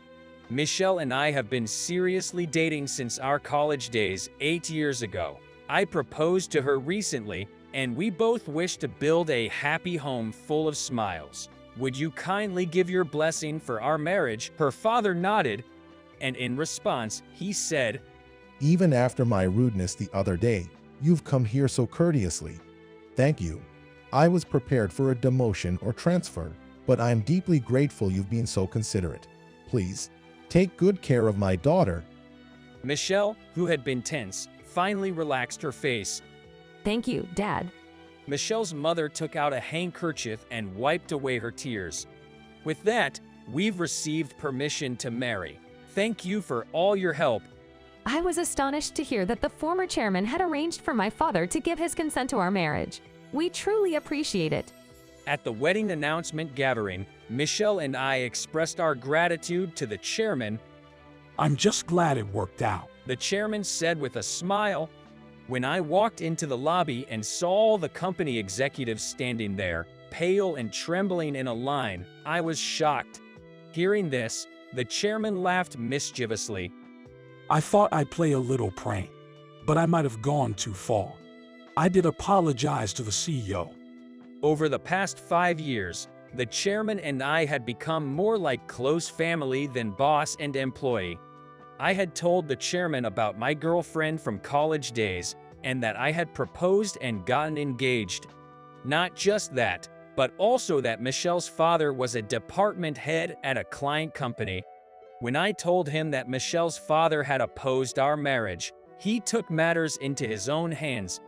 Michelle and I have been seriously dating since our college days 8 years ago. I proposed to her recently, and we both wish to build a happy home full of smiles. Would you kindly give your blessing for our marriage? Her father nodded, and in response, he said, Even after my rudeness the other day, you've come here so courteously. Thank you. I was prepared for a demotion or transfer, but I am deeply grateful you've been so considerate. Please, take good care of my daughter. Michelle, who had been tense, finally relaxed her face. Thank you, Dad. Michelle's mother took out a handkerchief and wiped away her tears. With that, we've received permission to marry. Thank you for all your help. I was astonished to hear that the former chairman had arranged for my father to give his consent to our marriage. We truly appreciate it. At the wedding announcement gathering, Michelle and I expressed our gratitude to the chairman. I'm just glad it worked out, the chairman said with a smile. When I walked into the lobby and saw all the company executives standing there, pale and trembling in a line, I was shocked. Hearing this, the chairman laughed mischievously. I thought I'd play a little prank, but I might have gone too far. I did apologize to the CEO. Over the past 5 years, the chairman and I had become more like close family than boss and employee. I had told the chairman about my girlfriend from college days and that I had proposed and gotten engaged. Not just that, but also that Michelle's father was a department head at a client company. When I told him that Michelle's father had opposed our marriage, he took matters into his own hands.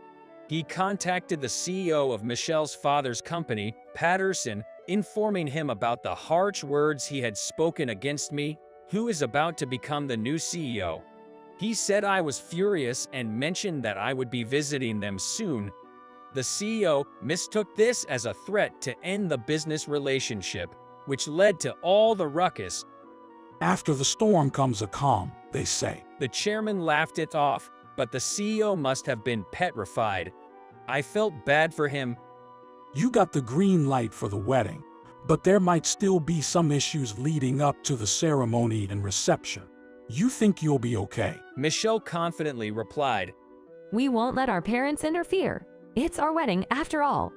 He contacted the CEO of Michelle's father's company, Patterson, informing him about the harsh words he had spoken against me, who is about to become the new CEO. He said I was furious and mentioned that I would be visiting them soon. The CEO mistook this as a threat to end the business relationship, which led to all the ruckus. After the storm comes a calm, they say. The chairman laughed it off, but the CEO must have been petrified. I felt bad for him. You got the green light for the wedding, but there might still be some issues leading up to the ceremony and reception. You think you'll be okay? Michelle confidently replied. We won't let our parents interfere. It's our wedding after all.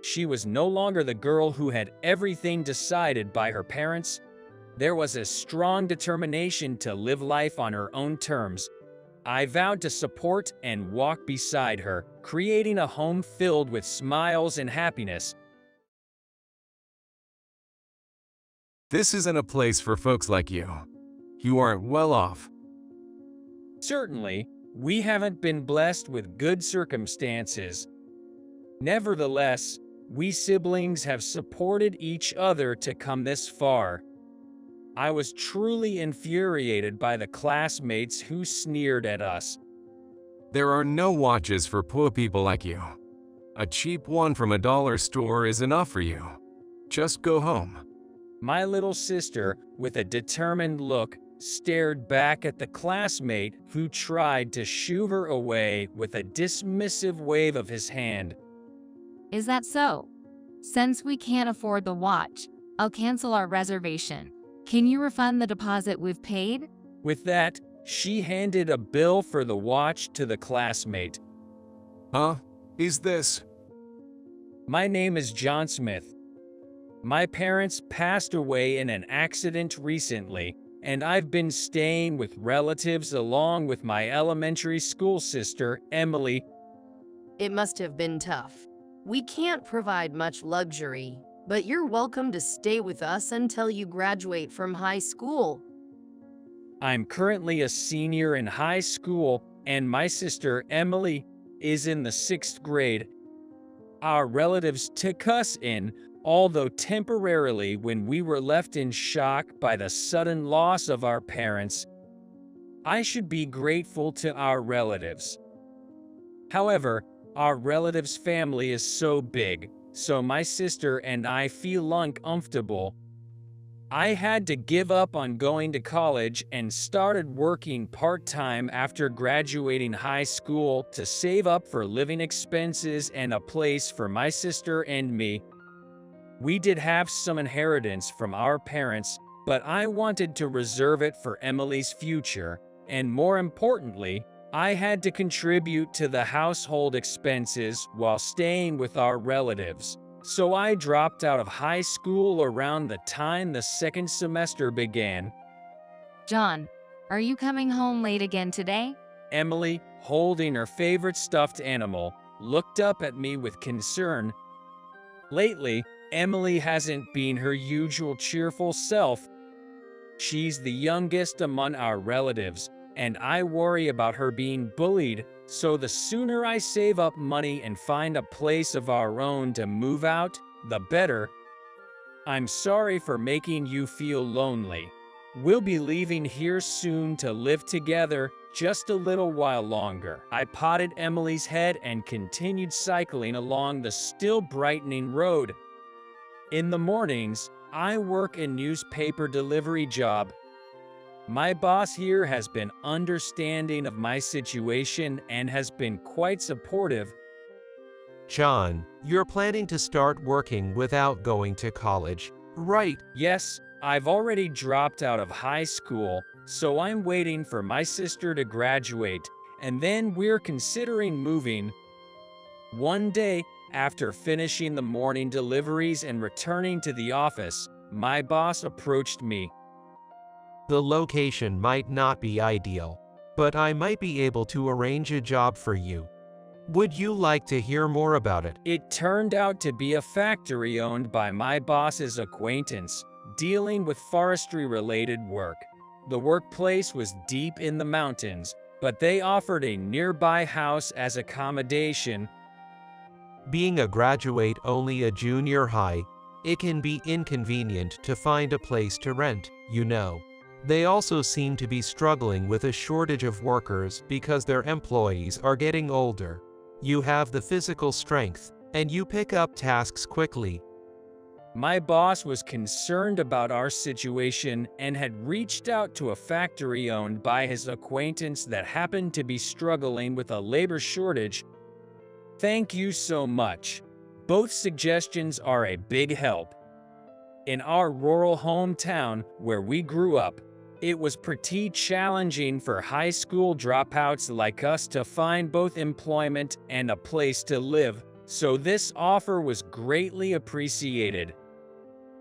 She was no longer the girl who had everything decided by her parents. There was a strong determination to live life on her own terms. I vowed to support and walk beside her, creating a home filled with smiles and happiness. This isn't a place for folks like you. You aren't well off. Certainly, we haven't been blessed with good circumstances. Nevertheless, we siblings have supported each other to come this far. I was truly infuriated by the classmates who sneered at us. There are no watches for poor people like you. A cheap one from a dollar store is enough for you. Just go home. My little sister, with a determined look, stared back at the classmate who tried to shoo her away with a dismissive wave of his hand. Is that so? Since we can't afford the watch, I'll cancel our reservation. Can you refund the deposit we've paid? With that, she handed a bill for the watch to the classmate. Huh? Is this? My name is John Smith. My parents passed away in an accident recently, and I've been staying with relatives along with my elementary school sister, Emily. It must have been tough. We can't provide much luxury, but you're welcome to stay with us until you graduate from high school. I'm currently a senior in high school, and my sister, Emily, is in the 6th grade. Our relatives took us in, although temporarily when we were left in shock by the sudden loss of our parents. I should be grateful to our relatives. However, our relatives' family is so big, so my sister and I feel uncomfortable. I had to give up on going to college and started working part-time after graduating high school to save up for living expenses and a place for my sister and me. We did have some inheritance from our parents, but I wanted to reserve it for Emily's future, and more importantly, I had to contribute to the household expenses while staying with our relatives. So I dropped out of high school around the time the 2nd semester began. John, are you coming home late again today? Emily, holding her favorite stuffed animal, looked up at me with concern. Lately, Emily hasn't been her usual cheerful self. She's the youngest among our relatives, and I worry about her being bullied, so the sooner I save up money and find a place of our own to move out, the better. I'm sorry for making you feel lonely. We'll be leaving here soon to live together, just a little while longer. I patted Emily's head and continued cycling along the still brightening road. In the mornings, I work a newspaper delivery job. My boss here has been understanding of my situation and has been quite supportive. John, you're planning to start working without going to college, right? Yes, I've already dropped out of high school, so I'm waiting for my sister to graduate, and then we're considering moving. One day, after finishing the morning deliveries and returning to the office, my boss approached me. The location might not be ideal, but I might be able to arrange a job for you. Would you like to hear more about it? It turned out to be a factory owned by my boss's acquaintance, dealing with forestry-related work. The workplace was deep in the mountains, but they offered a nearby house as accommodation. Being a graduate only a junior high, it can be inconvenient to find a place to rent, you know. They also seem to be struggling with a shortage of workers because their employees are getting older. You have the physical strength, and you pick up tasks quickly. My boss was concerned about our situation and had reached out to a factory owned by his acquaintance that happened to be struggling with a labor shortage. Thank you so much. Both suggestions are a big help. In our rural hometown where we grew up, it was pretty challenging for high school dropouts like us to find both employment and a place to live, so this offer was greatly appreciated.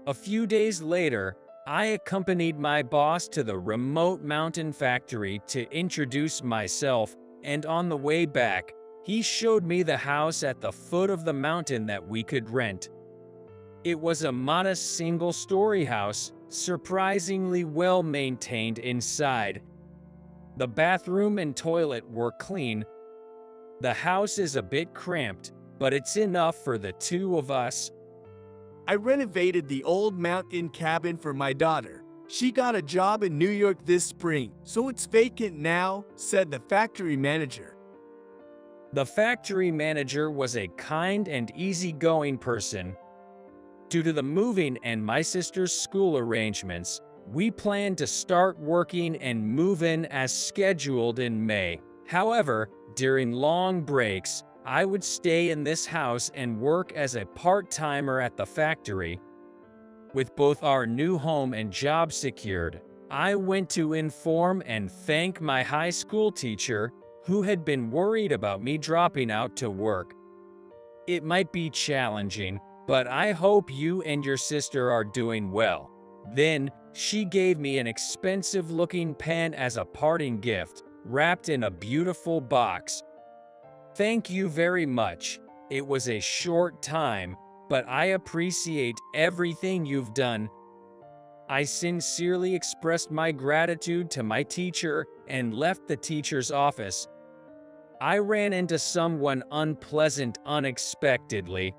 A few days later, I accompanied my boss to the remote mountain factory to introduce myself, and on the way back, he showed me the house at the foot of the mountain that we could rent. It was a modest single-story house, surprisingly well maintained inside. The bathroom and toilet were clean. The house is a bit cramped, but it's enough for the two of us. I renovated the old mountain cabin for my daughter. She got a job in New York this spring, so it's vacant now, said the factory manager. The factory manager was a kind and easygoing person. Due to the moving and my sister's school arrangements, we planned to start working and move in as scheduled in May. However, during long breaks, I would stay in this house and work as a part-timer at the factory. With both our new home and job secured, I went to inform and thank my high school teacher, who had been worried about me dropping out to work. It might be challenging, but I hope you and your sister are doing well. Then, she gave me an expensive-looking pen as a parting gift, wrapped in a beautiful box. Thank you very much. It was a short time, but I appreciate everything you've done. I sincerely expressed my gratitude to my teacher and left the teacher's office. I ran into someone unpleasant unexpectedly.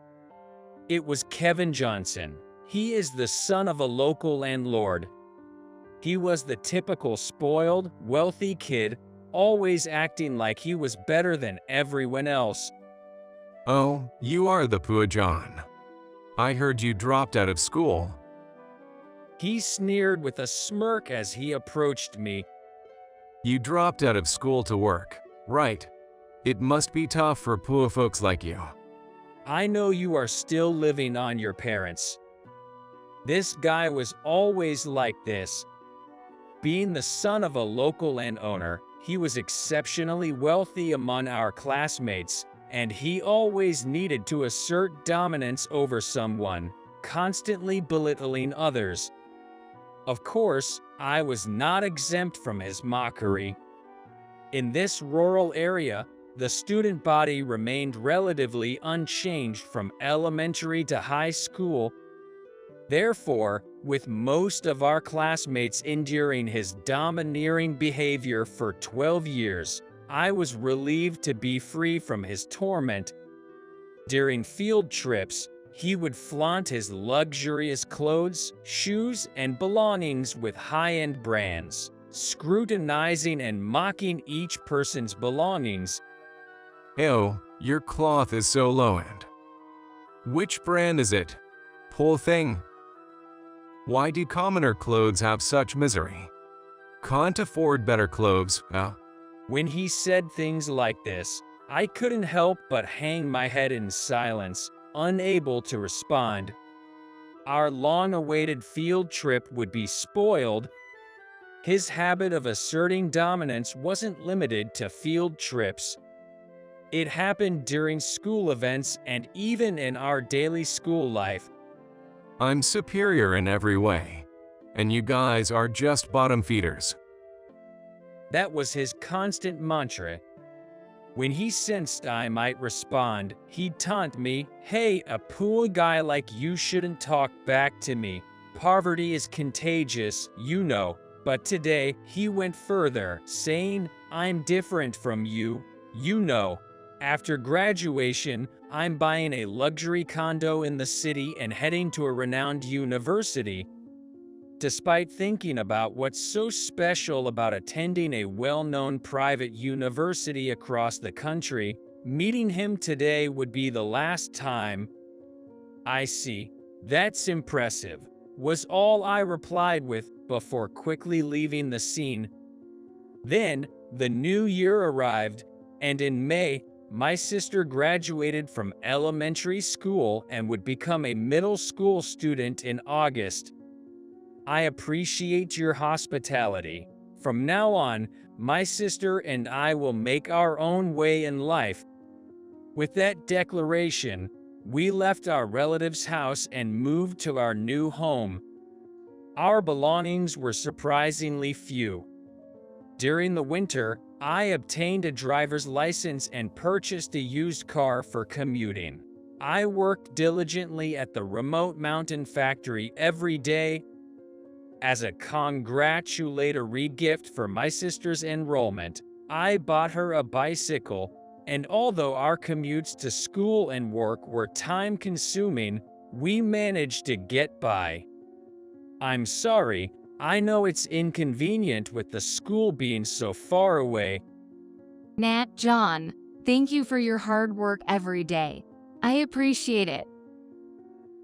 It was Kevin Johnson. He is the son of a local landlord. He was the typical spoiled, wealthy kid, always acting like he was better than everyone else. Oh, you are the poor John. I heard you dropped out of school. He sneered with a smirk as he approached me. You dropped out of school to work, right? It must be tough for poor folks like you. I know you are still living on your parents. This guy was always like this. Being the son of a local landowner, he was exceptionally wealthy among our classmates, and he always needed to assert dominance over someone, constantly belittling others. Of course, I was not exempt from his mockery. In this rural area, the student body remained relatively unchanged from elementary to high school. Therefore, with most of our classmates enduring his domineering behavior for 12 years, I was relieved to be free from his torment. During field trips, he would flaunt his luxurious clothes, shoes, and belongings with high-end brands, scrutinizing and mocking each person's belongings. Ew, your cloth is so low-end. Which brand is it? Poor thing. Why do commoner clothes have such misery? Can't afford better clothes, huh? When he said things like this, I couldn't help but hang my head in silence, unable to respond. Our long-awaited field trip would be spoiled. His habit of asserting dominance wasn't limited to field trips. It happened during school events and even in our daily school life. I'm superior in every way, and you guys are just bottom feeders. That was his constant mantra. When he sensed I might respond, he'd taunt me, "Hey, a poor guy like you shouldn't talk back to me. Poverty is contagious, you know, But today, he went further, saying, "I'm different from you, you know. After graduation, I'm buying a luxury condo in the city and heading to a renowned university." Despite thinking about what's so special about attending a well-known private university across the country, meeting him today would be the last time. "I see. That's impressive," was all I replied with, before quickly leaving the scene. Then, the new year arrived, and in May, my sister graduated from elementary school and would become a middle school student in August. "I appreciate your hospitality. From now on, my sister and I will make our own way in life." With that declaration, we left our relative's house and moved to our new home. Our belongings were surprisingly few. During the winter, I obtained a driver's license and purchased a used car for commuting. I worked diligently at the remote mountain factory every day. As a congratulatory gift for my sister's enrollment, I bought her a bicycle, and although our commutes to school and work were time-consuming, we managed to get by. I'm sorry, I know it's inconvenient with the school being so far away. Nat John, thank you for your hard work every day. I appreciate it.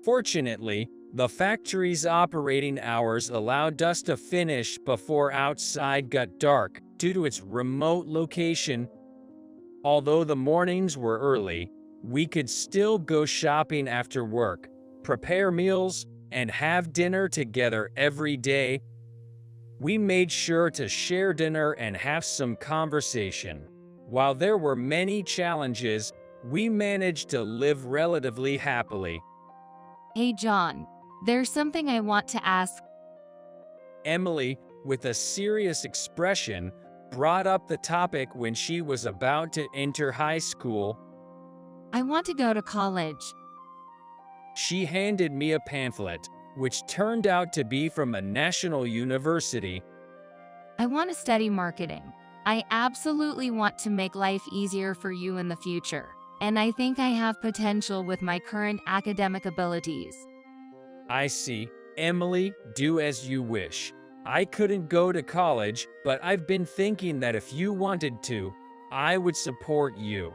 Fortunately, the factory's operating hours allowed us to finish before outside got dark due to its remote location. Although the mornings were early, we could still go shopping after work, prepare meals, and have dinner together every day. We made sure to share dinner and have some conversation. While there were many challenges, we managed to live relatively happily. Hey John, there's something I want to ask. Emily, with a serious expression, brought up the topic when she was about to enter high school. I want to go to college. She handed me a pamphlet, which turned out to be from a national university. I want to study marketing. I absolutely want to make life easier for you in the future, and I think I have potential with my current academic abilities. I see. Emily, do as you wish. I couldn't go to college, but I've been thinking that if you wanted to, I would support you.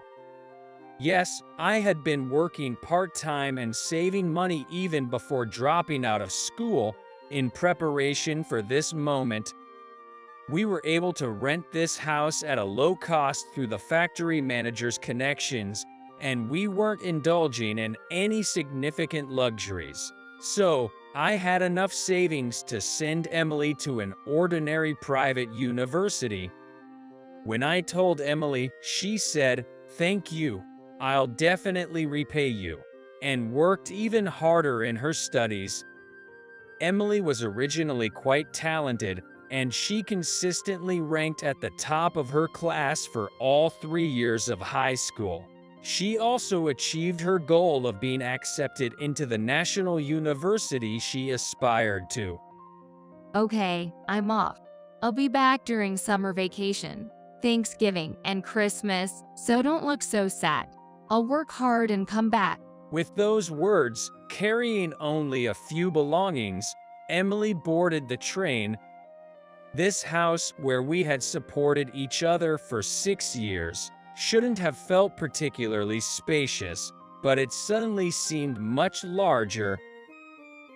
Yes, I had been working part-time and saving money even before dropping out of school in preparation for this moment. We were able to rent this house at a low cost through the factory manager's connections, and we weren't indulging in any significant luxuries. So, I had enough savings to send Emily to an ordinary private university. When I told Emily, she said, "Thank you. I'll definitely repay you," and worked even harder in her studies. Emily was originally quite talented, and she consistently ranked at the top of her class for all 3 years of high school. She also achieved her goal of being accepted into the national university she aspired to. Okay, I'm off. I'll be back during summer vacation, Thanksgiving, and Christmas, so don't look so sad. I'll work hard and come back. With those words, carrying only a few belongings, Emily boarded the train. This house, where we had supported each other for 6 years, shouldn't have felt particularly spacious, but it suddenly seemed much larger.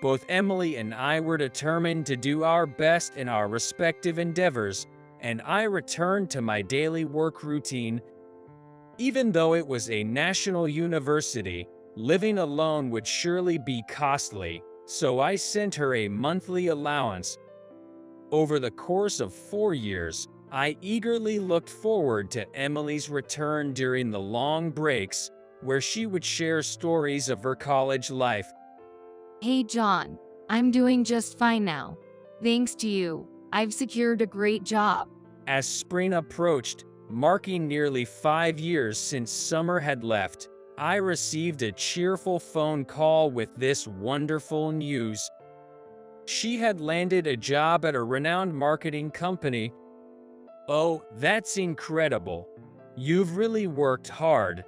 Both Emily and I were determined to do our best in our respective endeavors, and I returned to my daily work routine. Even though it was a national university, living alone would surely be costly, so I sent her a monthly allowance. Over the course of 4 years, I eagerly looked forward to Emily's return during the long breaks, where she would share stories of her college life. Hey John, I'm doing just fine now. Thanks to you, I've secured a great job. As spring approached, marking nearly 5 years since summer had left, I received a cheerful phone call with this wonderful news. She had landed a job at a renowned marketing company. Oh, that's incredible. You've really worked hard.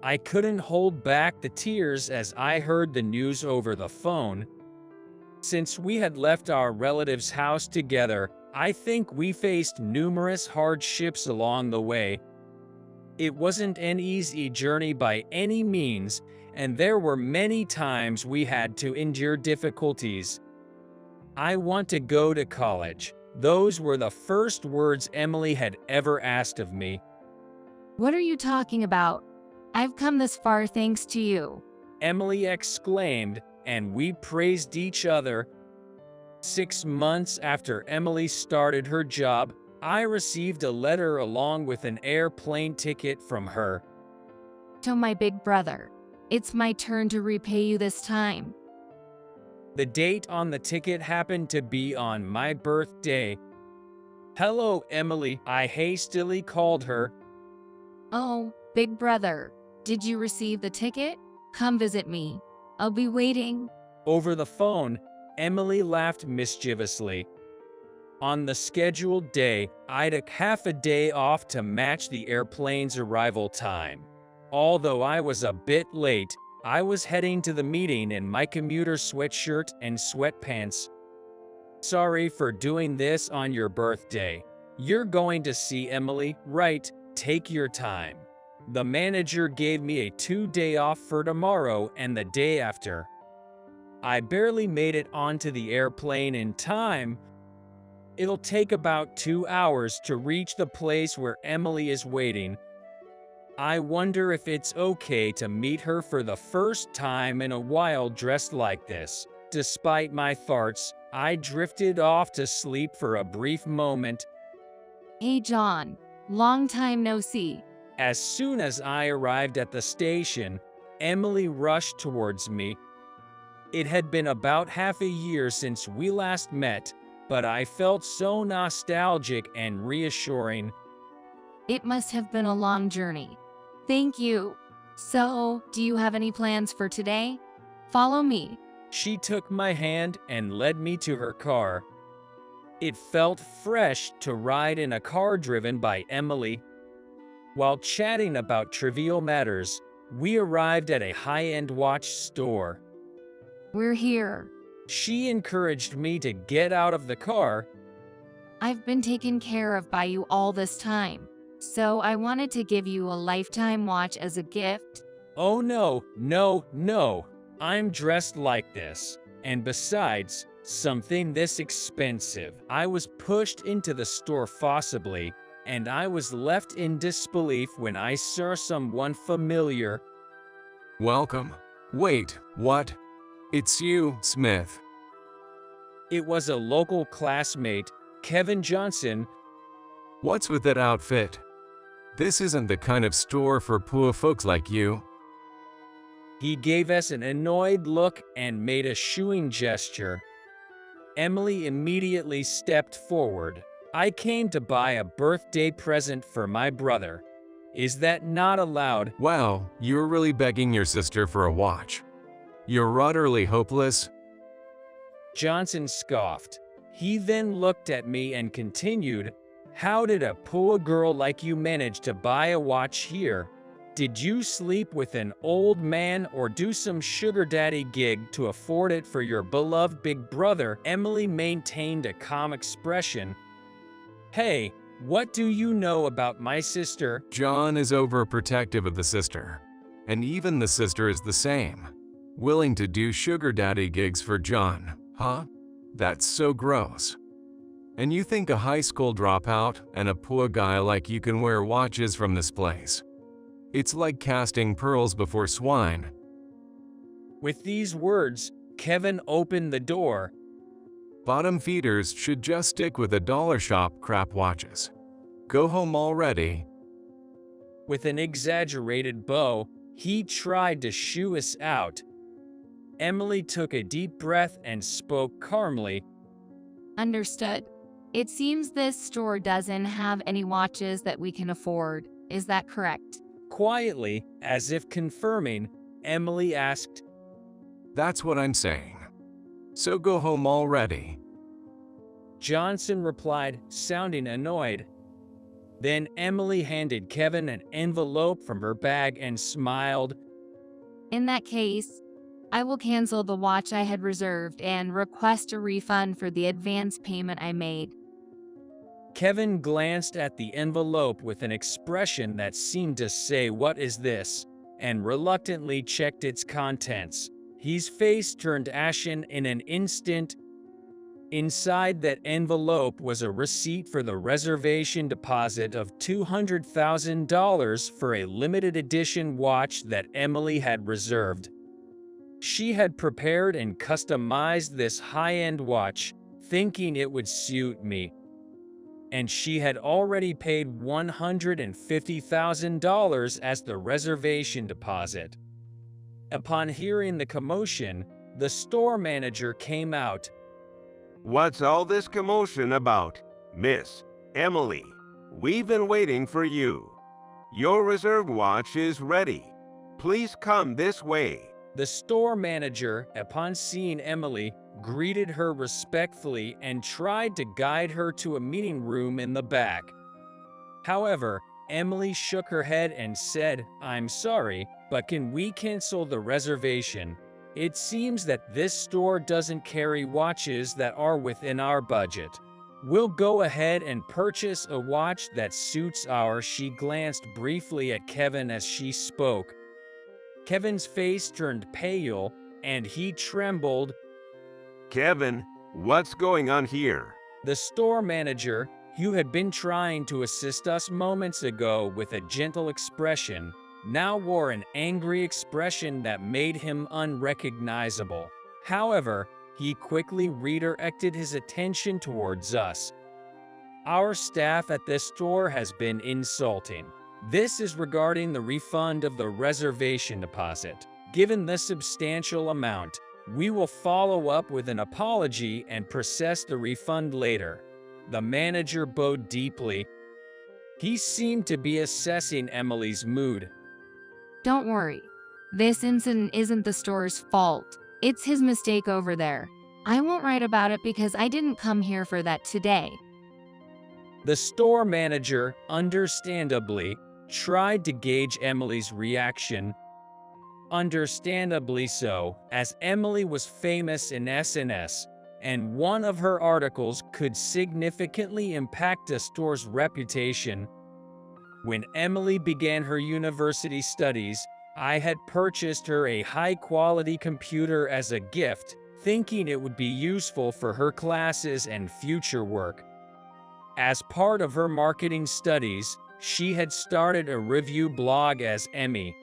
I couldn't hold back the tears as I heard the news over the phone. Since we had left our relative's house together, I think we faced numerous hardships along the way. It wasn't an easy journey by any means, and there were many times we had to endure difficulties. I want to go to college. Those were the first words Emily had ever asked of me. What are you talking about? I've come this far thanks to you. Emily exclaimed, and we praised each other. 6 months after Emily started her job, I received a letter along with an airplane ticket from her. To my big brother, it's my turn to repay you this time. The date on the ticket happened to be on my birthday. Hello, Emily, I hastily called her. Oh, big brother, did you receive the ticket? Come visit me. I'll be waiting. Over the phone, Emily laughed mischievously. On the scheduled day, I took half a day off to match the airplane's arrival time. Although I was a bit late, I was heading to the meeting in my commuter sweatshirt and sweatpants. Sorry for doing this on your birthday. You're going to see Emily, right? Take your time. The manager gave me a 2-day off for tomorrow and the day after. I barely made it onto the airplane in time. It'll take about 2 hours to reach the place where Emily is waiting. I wonder if it's okay to meet her for the first time in a while dressed like this. Despite my farts, I drifted off to sleep for a brief moment. Hey John, long time no see. As soon as I arrived at the station, Emily rushed towards me. It had been about half a year since we last met, but I felt so nostalgic and reassuring. It must have been a long journey. Thank you. So, do you have any plans for today? Follow me. She took my hand and led me to her car. It felt fresh to ride in a car driven by Emily. While chatting about trivial matters, we arrived at a high-end watch store. We're here. She encouraged me to get out of the car. I've been taken care of by you all this time, so I wanted to give you a lifetime watch as a gift. Oh no, no, no. I'm dressed like this. And besides, something this expensive. I was pushed into the store forcibly, and I was left in disbelief when I saw someone familiar. Welcome. Wait, what? It's you, Smith. It was a local classmate, Kevin Johnson. What's with that outfit? This isn't the kind of store for poor folks like you. He gave us an annoyed look and made a shooing gesture. Emily immediately stepped forward. I came to buy a birthday present for my brother. Is that not allowed? Wow, you're really begging your sister for a watch. You're utterly hopeless. Johnson scoffed. He then looked at me and continued, "How did a poor girl like you manage to buy a watch here? Did you sleep with an old man or do some sugar daddy gig to afford it for your beloved big brother?" Emily maintained a calm expression. Hey, what do you know about my sister? John is overprotective of the sister. And even the sister is the same. Willing to do sugar daddy gigs for John, huh? That's so gross. And you think a high school dropout and a poor guy like you can wear watches from this place? It's like casting pearls before swine. With these words, Kevin opened the door. Bottom feeders should just stick with a dollar shop crap watches. Go home already. With an exaggerated bow, he tried to shoo us out. Emily took a deep breath and spoke calmly. Understood. It seems this store doesn't have any watches that we can afford. Is that correct? Quietly, as if confirming, Emily asked, That's what I'm saying. So go home already. Johnson replied, sounding annoyed. Then Emily handed Kevin an envelope from her bag and smiled. In that case, I will cancel the watch I had reserved and request a refund for the advance payment I made. Kevin glanced at the envelope with an expression that seemed to say, "What is this?" and reluctantly checked its contents. His face turned ashen in an instant. Inside that envelope was a receipt for the reservation deposit of $200,000 for a limited edition watch that Emily had reserved. She had prepared and customized this high-end watch, thinking it would suit me. And she had already paid $150,000 as the reservation deposit. Upon hearing the commotion, the store manager came out. What's all this commotion about, Miss Emily? We've been waiting for you. Your reserved watch is ready. Please come this way. The store manager, upon seeing Emily, greeted her respectfully and tried to guide her to a meeting room in the back. However, Emily shook her head and said, "I'm sorry, but can we cancel the reservation? It seems that this store doesn't carry watches that are within our budget. We'll go ahead and purchase a watch that suits our." She glanced briefly at Kevin as she spoke. Kevin's face turned pale, and he trembled. Kevin, what's going on here? The store manager, who had been trying to assist us moments ago with a gentle expression, now wore an angry expression that made him unrecognizable. However, he quickly redirected his attention towards us. Our staff at this store has been insulting. This is regarding the refund of the reservation deposit. Given the substantial amount, we will follow up with an apology and process the refund later. The manager bowed deeply. He seemed to be assessing Emily's mood. Don't worry. This incident isn't the store's fault. It's his mistake over there. I won't write about it because I didn't come here for that today. The store manager, understandably, tried to gauge Emily's reaction. Understandably so, as Emily was famous in SNS, and one of her articles could significantly impact a store's reputation. When Emily began her university studies, I had purchased her a high-quality computer as a gift, thinking it would be useful for her classes and future work. As part of her marketing studies, she had started a review blog as Emmy.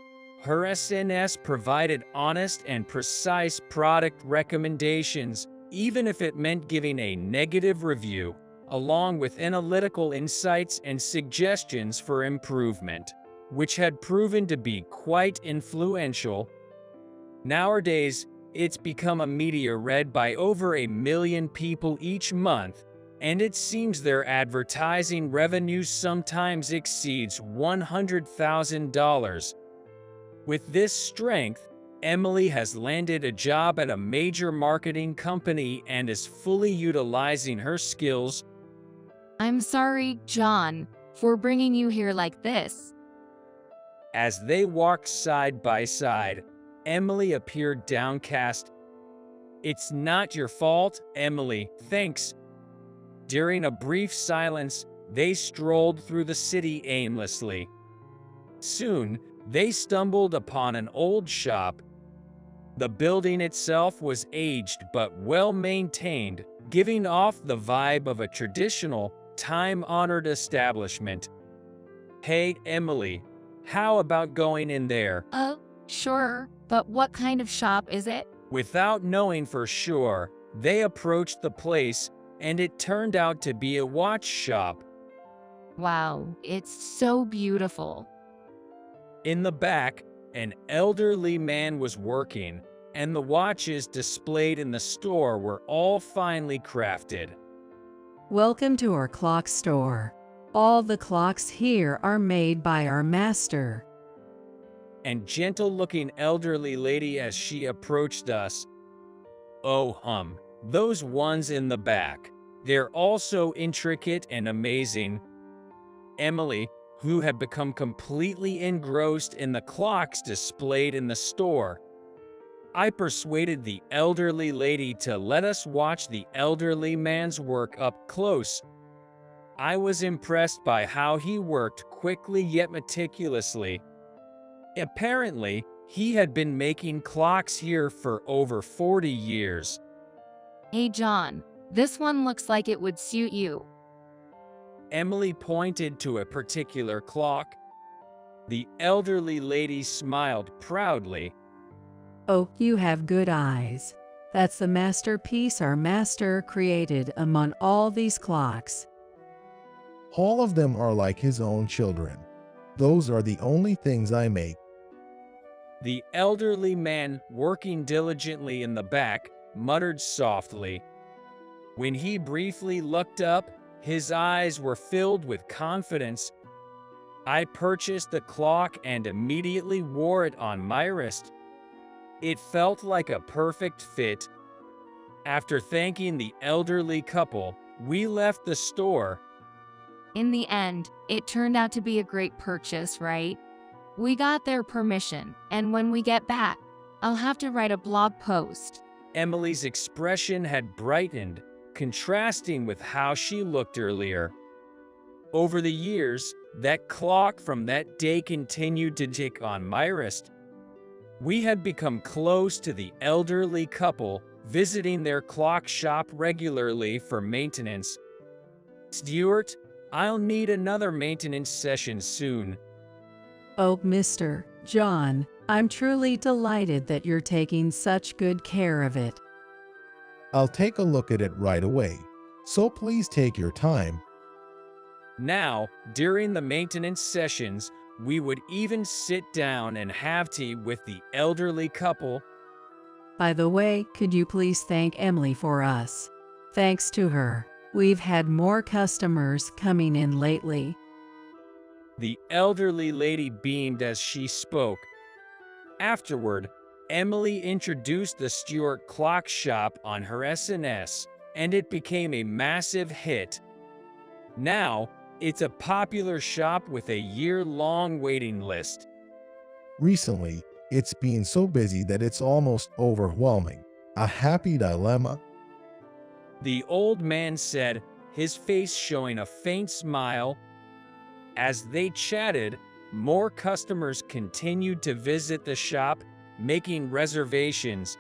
Her SNS provided honest and precise product recommendations, even if it meant giving a negative review, along with analytical insights and suggestions for improvement, which had proven to be quite influential. Nowadays, it's become a media read by over 1 million people each month, and it seems their advertising revenue sometimes exceeds $100,000. With this strength, Emily has landed a job at a major marketing company and is fully utilizing her skills. I'm sorry, John, for bringing you here like this. As they walked side by side, Emily appeared downcast. "It's not your fault, Emily, thanks." During a brief silence, they strolled through the city aimlessly. Soon, they stumbled upon an old shop. The building itself was aged but well-maintained, giving off the vibe of a traditional, time-honored establishment. "Hey, Emily, how about going in there?" Sure, but what kind of shop is it? Without knowing for sure, they approached the place, and it turned out to be a watch shop. Wow, it's so beautiful. In the back, an elderly man was working, and the watches displayed in the store were all finely crafted. Welcome to our clock store. All the clocks here are made by our master. And gentle-looking elderly lady as she approached us. Oh, those ones in the back. They're all so intricate and amazing. Emily, who had become completely engrossed in the clocks displayed in the store. I persuaded the elderly lady to let us watch the elderly man's work up close. I was impressed by how he worked quickly yet meticulously. Apparently, he had been making clocks here for over 40 years. Hey John, this one looks like it would suit you. Emily pointed to a particular clock. The elderly lady smiled proudly. Oh, you have good eyes. That's the masterpiece our master created among all these clocks. All of them are like his own children. Those are the only things I make. The elderly man, working diligently in the back, muttered softly. When he briefly looked up, his eyes were filled with confidence. I purchased the clock and immediately wore it on my wrist. It felt like a perfect fit. After thanking the elderly couple, we left the store. In the end, it turned out to be a great purchase, right? We got their permission, and when we get back, I'll have to write a blog post. Emily's expression had brightened, contrasting with how she looked earlier. Over the years, that clock from that day continued to tick on my wrist. We had become close to the elderly couple, visiting their clock shop regularly for maintenance. Stuart, I'll need another maintenance session soon. Oh, Mr. John, I'm truly delighted that you're taking such good care of it. I'll take a look at it right away, so please take your time. Now, during the maintenance sessions, we would even sit down and have tea with the elderly couple. By the way, could you please thank Emily for us? Thanks to her, we've had more customers coming in lately. The elderly lady beamed as she spoke. Afterward, Emily introduced the Stuart Clock Shop on her SNS, and it became a massive hit. Now, it's a popular shop with a year-long waiting list. Recently, it's been so busy that it's almost overwhelming. A happy dilemma. The old man said, his face showing a faint smile. As they chatted, more customers continued to visit the shop, making reservations.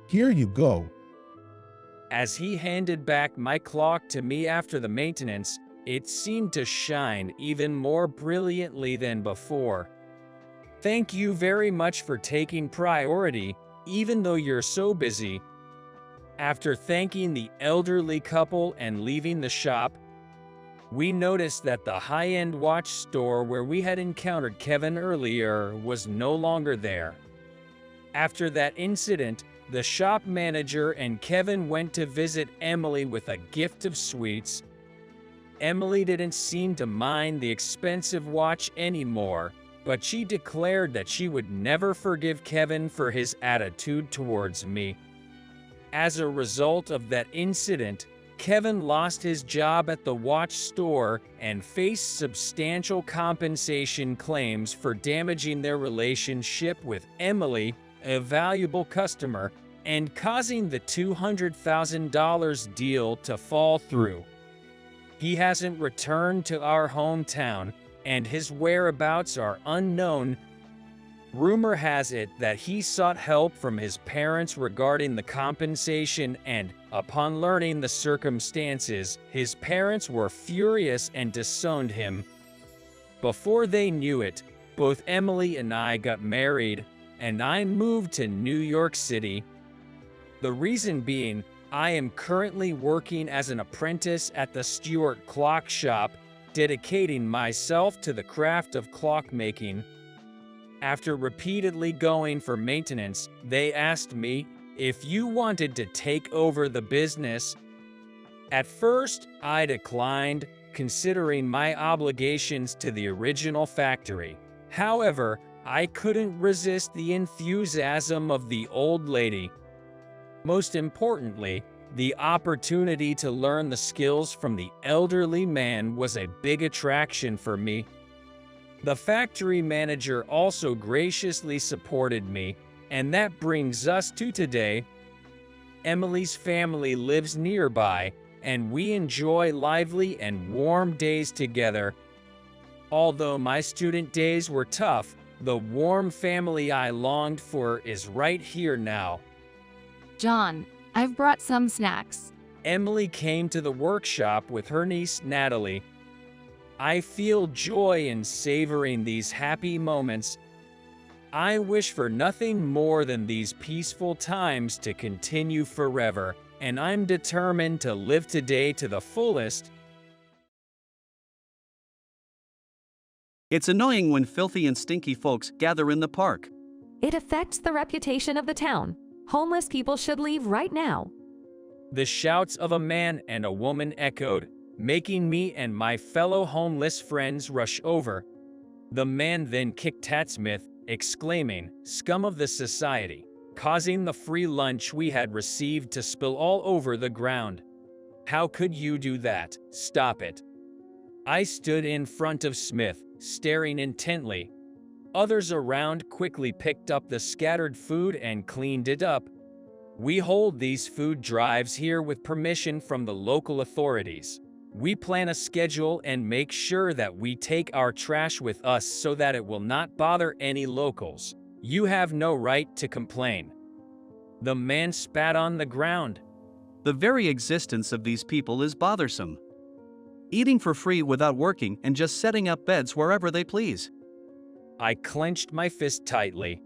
Here you go. As he handed back my clock to me after the maintenance, it seemed to shine even more brilliantly than before. Thank you very much for taking priority, even though you're so busy. After thanking the elderly couple and leaving the shop, we noticed that the high-end watch store where we had encountered Kevin earlier was no longer there. After that incident, the shop manager and Kevin went to visit Emily with a gift of sweets. Emily didn't seem to mind the expensive watch anymore, but she declared that she would never forgive Kevin for his attitude towards me. As a result of that incident, Kevin lost his job at the watch store and faced substantial compensation claims for damaging their relationship with Emily, a valuable customer, and causing the $200,000 deal to fall through. He hasn't returned to our hometown, and his whereabouts are unknown. Rumor has it that he sought help from his parents regarding the compensation and, upon learning the circumstances, his parents were furious and disowned him. Before they knew it, both Emily and I got married, and I moved to New York City. The reason being, I am currently working as an apprentice at the Stuart Clock Shop, dedicating myself to the craft of clockmaking. After repeatedly going for maintenance, they asked me if you wanted to take over the business. At first, I declined, considering my obligations to the original factory. However, I couldn't resist the enthusiasm of the old lady. Most importantly, the opportunity to learn the skills from the elderly man was a big attraction for me. The factory manager also graciously supported me, and that brings us to today. Emily's family lives nearby, and we enjoy lively and warm days together. Although my student days were tough, the warm family I longed for is right here now. John, I've brought some snacks. Emily came to the workshop with her niece Natalie. I feel joy in savoring these happy moments. I wish for nothing more than these peaceful times to continue forever, and I'm determined to live today to the fullest. It's annoying when filthy and stinky folks gather in the park. It affects the reputation of the town. Homeless people should leave right now. The shouts of a man and a woman echoed, making me and my fellow homeless friends rush over. The man then kicked Tatsmith, exclaiming, "Scum of the society," causing the free lunch we had received to spill all over the ground. "How could you do that? Stop it." I stood in front of Smith, staring intently. Others around quickly picked up the scattered food and cleaned it up. We hold these food drives here with permission from the local authorities. We plan a schedule and make sure that we take our trash with us so that it will not bother any locals. You have no right to complain. The man spat on the ground. The very existence of these people is bothersome. Eating for free without working and just setting up beds wherever they please. I clenched my fist tightly.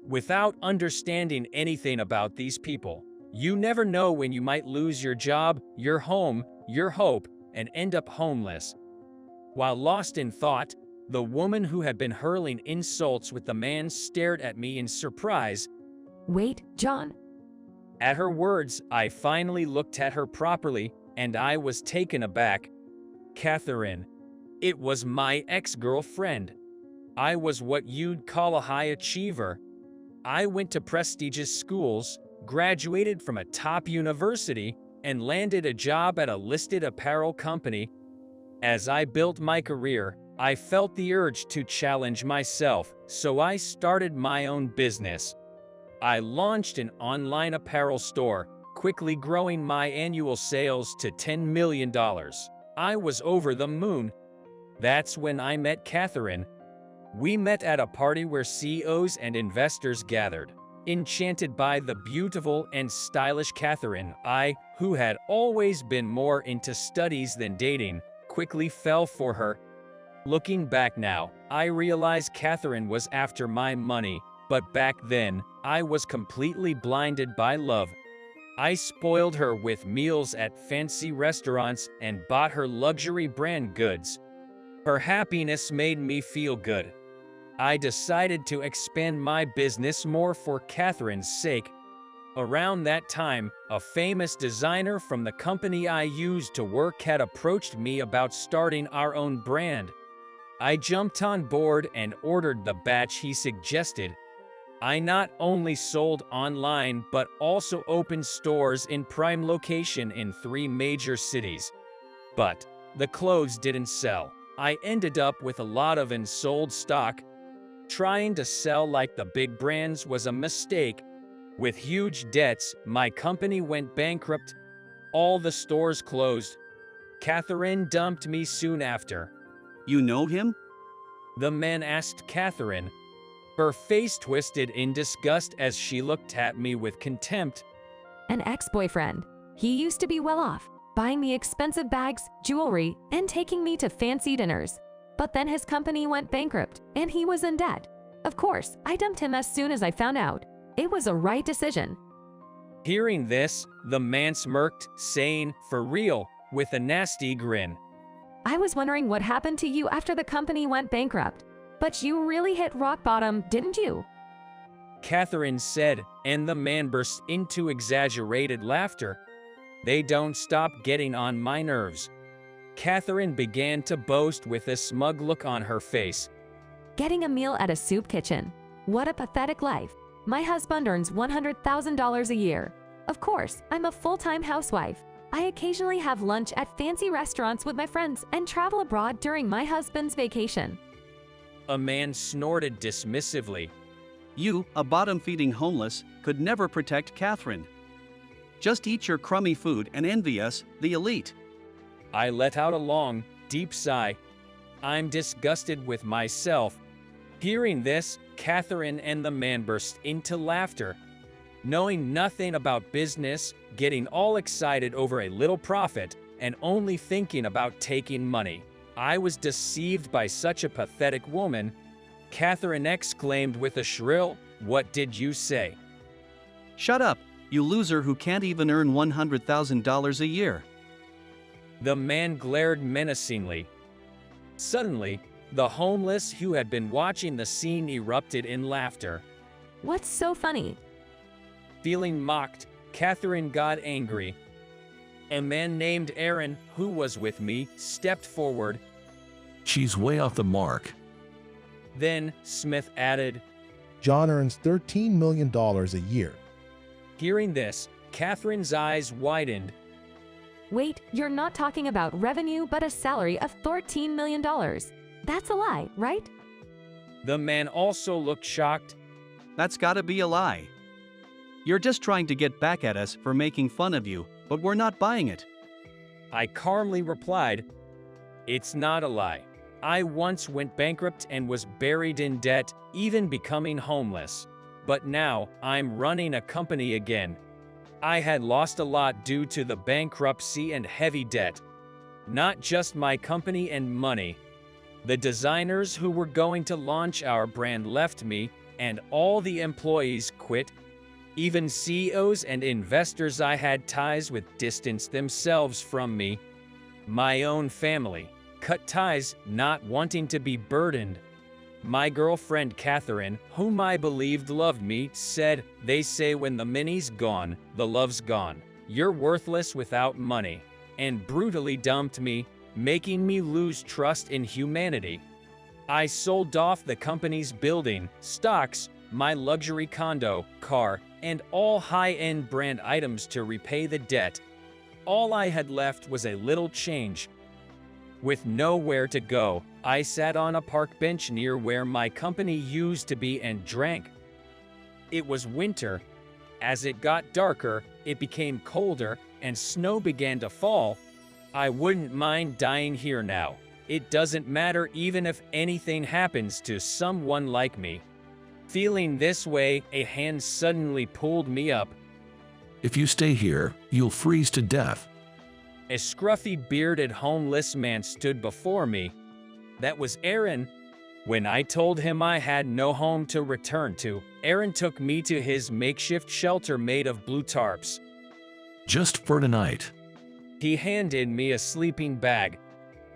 Without understanding anything about these people, you never know when you might lose your job, your home, your hope, and end up homeless. While lost in thought, the woman who had been hurling insults with the man stared at me in surprise. Wait, John. At her words, I finally looked at her properly, and I was taken aback. Catherine. It was my ex-girlfriend. I was what you'd call a high achiever. I went to prestigious schools, graduated from a top university, and landed a job at a listed apparel company. As I built my career, I felt the urge to challenge myself, so I started my own business. I launched an online apparel store, quickly growing my annual sales to $10 million. I was over the moon. That's when I met Catherine. We met at a party where CEOs and investors gathered. Enchanted by the beautiful and stylish Catherine, I, who had always been more into studies than dating, quickly fell for her. Looking back now, I realize Catherine was after my money, but back then, I was completely blinded by love. I spoiled her with meals at fancy restaurants and bought her luxury brand goods. Her happiness made me feel good. I decided to expand my business more for Catherine's sake. Around that time, a famous designer from the company I used to work had approached me about starting our own brand. I jumped on board and ordered the batch he suggested. I not only sold online but also opened stores in prime location in 3 major cities. But the clothes didn't sell. I ended up with a lot of unsold stock. Trying to sell like the big brands was a mistake. With huge debts, my company went bankrupt. All the stores closed. Catherine dumped me soon after. You know him? The man asked Catherine. Her face twisted in disgust as she looked at me with contempt. An ex-boyfriend. He used to be well off, buying me expensive bags, jewelry, and taking me to fancy dinners. But then his company went bankrupt, and he was in debt. Of course, I dumped him as soon as I found out. It was a right decision. Hearing this, the man smirked, saying, "For real," with a nasty grin. I was wondering what happened to you after the company went bankrupt. But you really hit rock bottom, didn't you? Catherine said, and the man burst into exaggerated laughter. They don't stop getting on my nerves. Catherine began to boast with a smug look on her face. Getting a meal at a soup kitchen. What a pathetic life. My husband earns $100,000 a year. Of course, I'm a full-time housewife. I occasionally have lunch at fancy restaurants with my friends and travel abroad during my husband's vacation. A man snorted dismissively. You, a bottom-feeding homeless, could never protect Catherine. Just eat your crummy food and envy us, the elite. I let out a long, deep sigh. I'm disgusted with myself. Hearing this, Catherine and the man burst into laughter. Knowing nothing about business, getting all excited over a little profit, and only thinking about taking money. I was deceived by such a pathetic woman. Catherine exclaimed with a shrill, "What did you say?" Shut up, you loser who can't even earn $100,000 a year. The man glared menacingly. Suddenly, the homeless who had been watching the scene erupted in laughter. What's so funny? Feeling mocked, Catherine got angry. A man named Aaron, who was with me, stepped forward. She's way off the mark. Then, Smith added, John earns $13 million a year. Hearing this, Catherine's eyes widened. Wait, you're not talking about revenue but a salary of $13 million. That's a lie, right? The man also looked shocked. That's gotta be a lie. You're just trying to get back at us for making fun of you, but we're not buying it. I calmly replied, It's not a lie. I once went bankrupt and was buried in debt, even becoming homeless. But now, I'm running a company again. I had lost a lot due to the bankruptcy and heavy debt. Not just my company and money. The designers who were going to launch our brand left me, and all the employees quit. Even CEOs and investors I had ties with distanced themselves from me. My own family cut ties, not wanting to be burdened. My girlfriend Catherine, whom I believed loved me, said, "They say when the money's gone, the love's gone. You're worthless without money," and brutally dumped me, making me lose trust in humanity. I sold off the company's building, stocks, my luxury condo, car, and all high-end brand items to repay the debt. All I had left was a little change. With nowhere to go, I sat on a park bench near where my company used to be and drank. It was winter. As it got darker, it became colder, and snow began to fall. I wouldn't mind dying here now. It doesn't matter even if anything happens to someone like me. Feeling this way, a hand suddenly pulled me up. If you stay here, you'll freeze to death. A scruffy bearded homeless man stood before me. That was Aaron. When I told him I had no home to return to, Aaron took me to his makeshift shelter made of blue tarps. Just for tonight. He handed me a sleeping bag.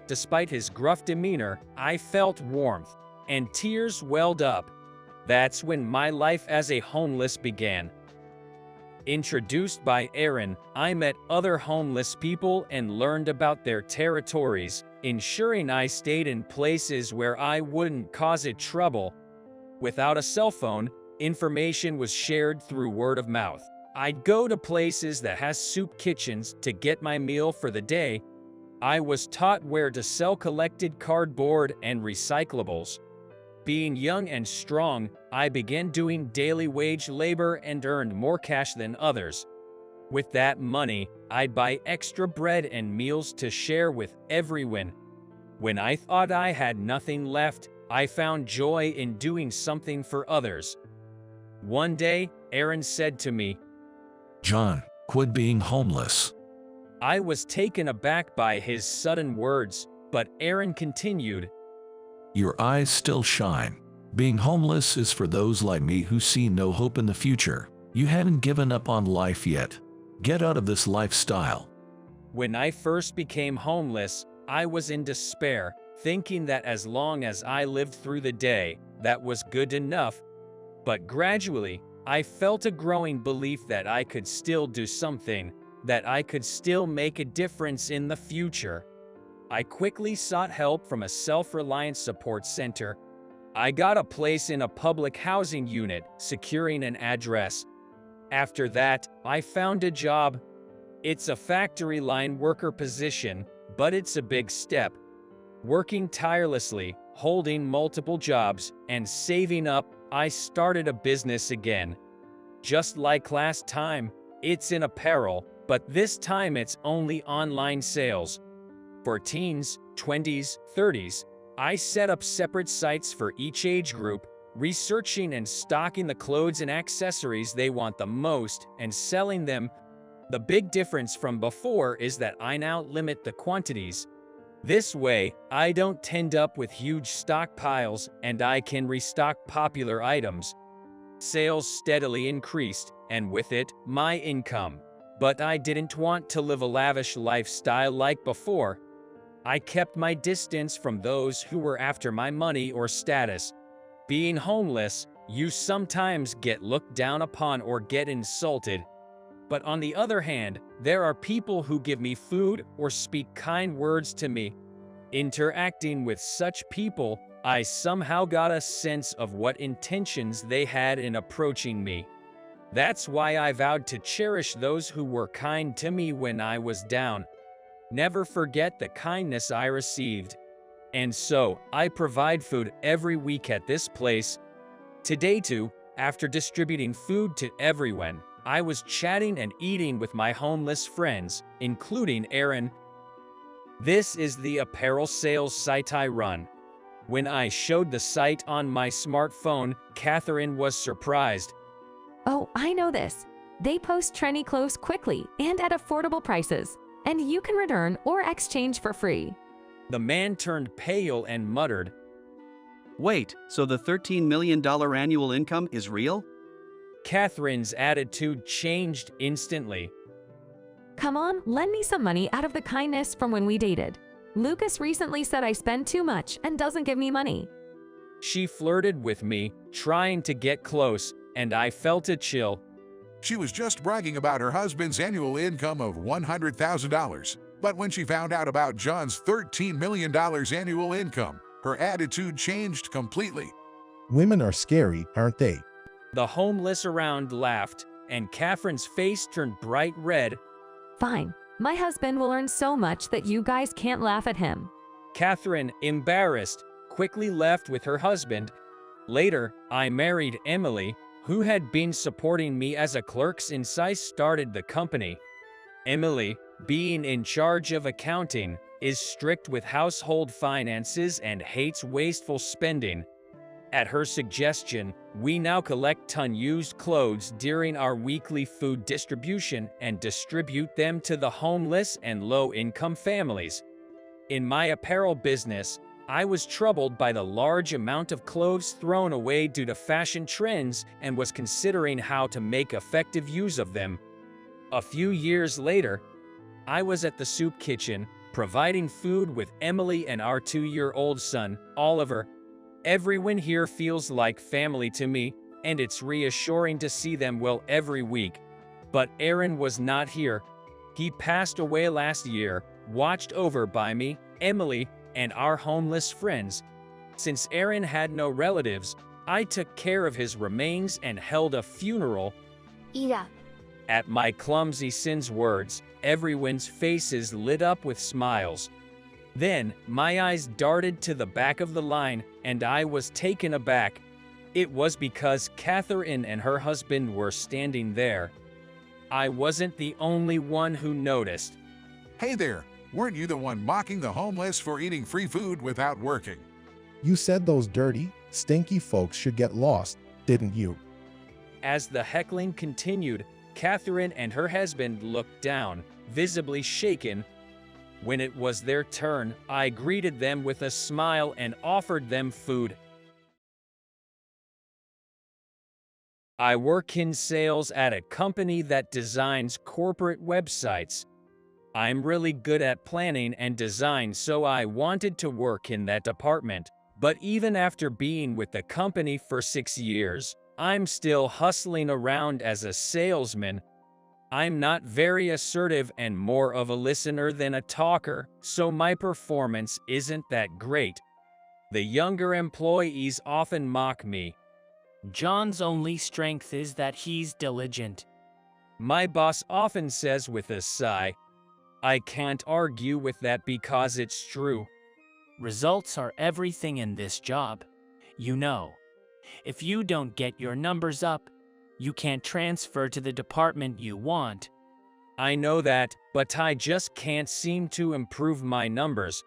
Despite his gruff demeanor, I felt warmth, and tears welled up. That's when my life as a homeless began. Introduced by Aaron, I met other homeless people and learned about their territories, ensuring I stayed in places where I wouldn't cause it trouble. Without a cell phone, information was shared through word of mouth. I'd go to places that has soup kitchens to get my meal for the day. I was taught where to sell collected cardboard and recyclables. Being young and strong, I began doing daily wage labor and earned more cash than others. With that money, I'd buy extra bread and meals to share with everyone. When I thought I had nothing left, I found joy in doing something for others. One day, Aaron said to me, John, quit being homeless. I was taken aback by his sudden words, but Aaron continued, Your eyes still shine. Being homeless is for those like me who see no hope in the future. You haven't given up on life yet. Get out of this lifestyle. When I first became homeless, I was in despair, thinking that as long as I lived through the day, that was good enough. But gradually, I felt a growing belief that I could still do something, that I could still make a difference in the future. I quickly sought help from a self-reliance support center. I got a place in a public housing unit, securing an address. After that, I found a job. It's a factory line worker position, but it's a big step. Working tirelessly, holding multiple jobs, and saving up, I started a business again. Just like last time, it's in apparel, but this time it's only online sales. For teens, 20s, 30s, I set up separate sites for each age group, researching and stocking the clothes and accessories they want the most and selling them. The big difference from before is that I now limit the quantities. This way, I don't end up with huge stockpiles and I can restock popular items. Sales steadily increased, and with it, my income. But I didn't want to live a lavish lifestyle like before. I kept my distance from those who were after my money or status. Being homeless, you sometimes get looked down upon or get insulted. But on the other hand, there are people who give me food or speak kind words to me. Interacting with such people, I somehow got a sense of what intentions they had in approaching me. That's why I vowed to cherish those who were kind to me when I was down. Never forget the kindness I received. And so, I provide food every week at this place. Today too, after distributing food to everyone, I was chatting and eating with my homeless friends, including Aaron. This is the apparel sales site I run. When I showed the site on my smartphone, Catherine was surprised. Oh, I know this. They post trendy clothes quickly and at affordable prices, and you can return or exchange for free. The man turned pale and muttered, Wait, so the $13 million annual income is real? Catherine's attitude changed instantly. Come on, lend me some money out of the kindness from when we dated. Lucas recently said I spend too much and doesn't give me money. She flirted with me, trying to get close, and I felt a chill. She was just bragging about her husband's annual income of $100,000. But when she found out about John's $13 million annual income, her attitude changed completely. Women are scary, aren't they? The homeless around laughed, and Catherine's face turned bright red. Fine. My husband will earn so much that you guys can't laugh at him. Catherine, embarrassed, quickly left with her husband. Later, I married Emily, who had been supporting me as a clerk since I started the company. Emily, being in charge of accounting, is strict with household finances and hates wasteful spending. At her suggestion, we now collect unused clothes during our weekly food distribution and distribute them to the homeless and low-income families. In my apparel business, I was troubled by the large amount of clothes thrown away due to fashion trends and was considering how to make effective use of them. A few years later, I was at the soup kitchen, providing food with Emily and our 2-year-old son, Oliver. Everyone here feels like family to me, and it's reassuring to see them well every week. But Aaron was not here. He passed away last year, watched over by me, Emily, and our homeless friends. Since Aaron had no relatives, I took care of his remains and held a funeral. Eat up. At my clumsy son's words, everyone's faces lit up with smiles. Then, my eyes darted to the back of the line, and I was taken aback. It was because Catherine and her husband were standing there. I wasn't the only one who noticed. Hey there, weren't you the one mocking the homeless for eating free food without working? You said those dirty, stinky folks should get lost, didn't you? As the heckling continued, Catherine and her husband looked down, visibly shaken. When it was their turn, I greeted them with a smile and offered them food. I work in sales at a company that designs corporate websites. I'm really good at planning and design, so I wanted to work in that department. But even after being with the company for 6 years, I'm still hustling around as a salesman. I'm not very assertive and more of a listener than a talker, so my performance isn't that great. The younger employees often mock me. John's only strength is that he's diligent. My boss often says with a sigh. I can't argue with that because it's true. Results are everything in this job. You know, if you don't get your numbers up, you can't transfer to the department you want. I know that, but I just can't seem to improve my numbers.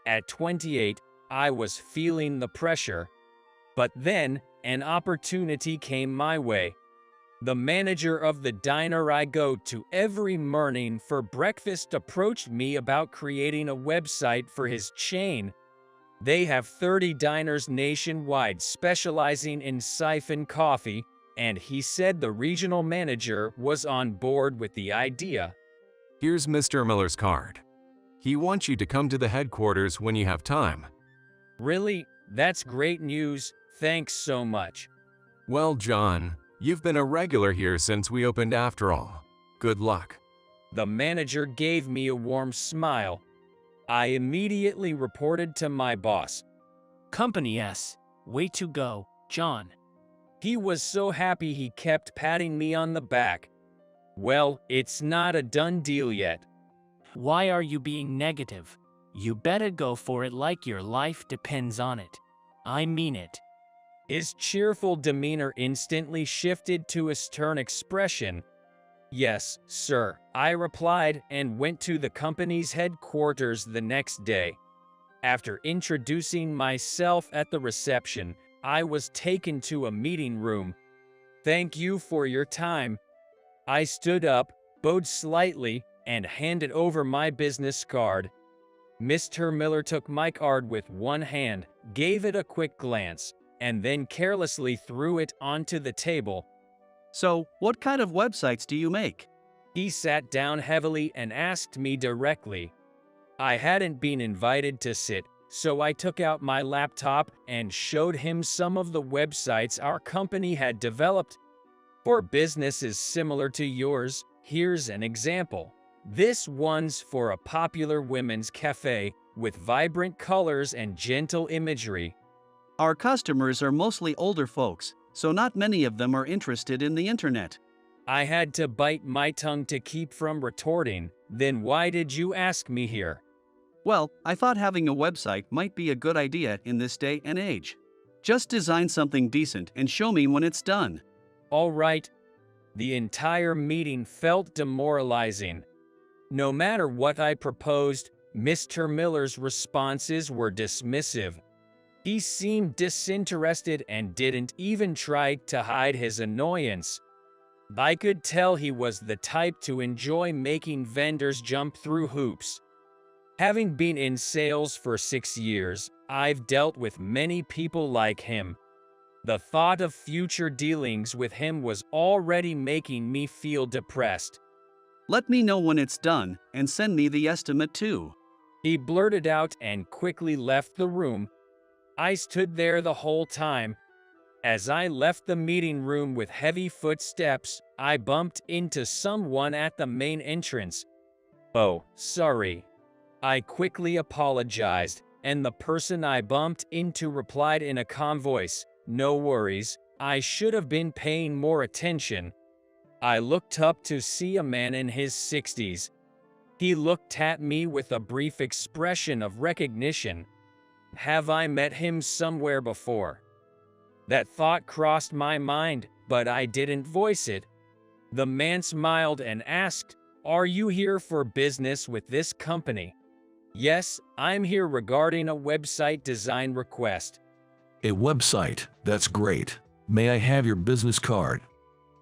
At 28, I was feeling the pressure. But then, an opportunity came my way. The manager of the diner I go to every morning for breakfast approached me about creating a website for his chain. They have 30 diners nationwide specializing in siphon coffee, and he said the regional manager was on board with the idea. Here's Mr. Miller's card. He wants you to come to the headquarters when you have time. Really? That's great news. Thanks so much. Well, John, you've been a regular here since we opened after all. Good luck. The manager gave me a warm smile. I immediately reported to my boss. Company S. Way to go, John. He was so happy he kept patting me on the back. Well, it's not a done deal yet. Why are you being negative? You better go for it like your life depends on it. I mean it. His cheerful demeanor instantly shifted to a stern expression. Yes, sir, I replied and went to the company's headquarters the next day. After introducing myself at the reception, I was taken to a meeting room. Thank you for your time. I stood up, bowed slightly, and handed over my business card. Mr. Miller took my card with one hand, gave it a quick glance, and then carelessly threw it onto the table. So, what kind of websites do you make? He sat down heavily and asked me directly. I hadn't been invited to sit, so I took out my laptop and showed him some of the websites our company had developed. For businesses similar to yours, here's an example. This one's for a popular women's cafe with vibrant colors and gentle imagery. Our customers are mostly older folks, so not many of them are interested in the internet. I had to bite my tongue to keep from retorting. Then why did you ask me here? Well, I thought having a website might be a good idea in this day and age. Just design something decent and show me when it's done. All right. The entire meeting felt demoralizing. No matter what I proposed, Mr. Miller's responses were dismissive. He seemed disinterested and didn't even try to hide his annoyance. I could tell he was the type to enjoy making vendors jump through hoops. Having been in sales for 6 years, I've dealt with many people like him. The thought of future dealings with him was already making me feel depressed. Let me know when it's done and send me the estimate too. He blurted out and quickly left the room. I stood there the whole time. As I left the meeting room with heavy footsteps, I bumped into someone at the main entrance. Oh, sorry. I quickly apologized, and the person I bumped into replied in a calm voice, "No worries, I should have been paying more attention." I looked up to see a man in his 60s. He looked at me with a brief expression of recognition. Have I met him somewhere before? That thought crossed my mind, but I didn't voice it. The man smiled and asked, "Are you here for business with this company?" "Yes, I'm here regarding a website design request." A website, that's great. May I have your business card?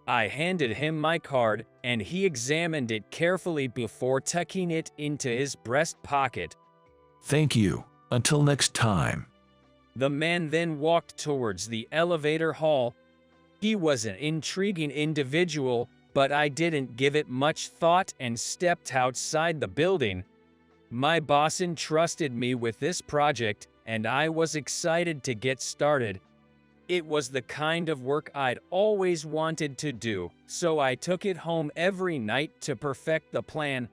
I handed him my card, and he examined it carefully before tucking it into his breast pocket. Thank you. Until next time. The man then walked towards the elevator hall. He was an intriguing individual, but I didn't give it much thought and stepped outside the building. My boss entrusted me with this project, and I was excited to get started. It was the kind of work I'd always wanted to do, so I took it home every night to perfect the plan.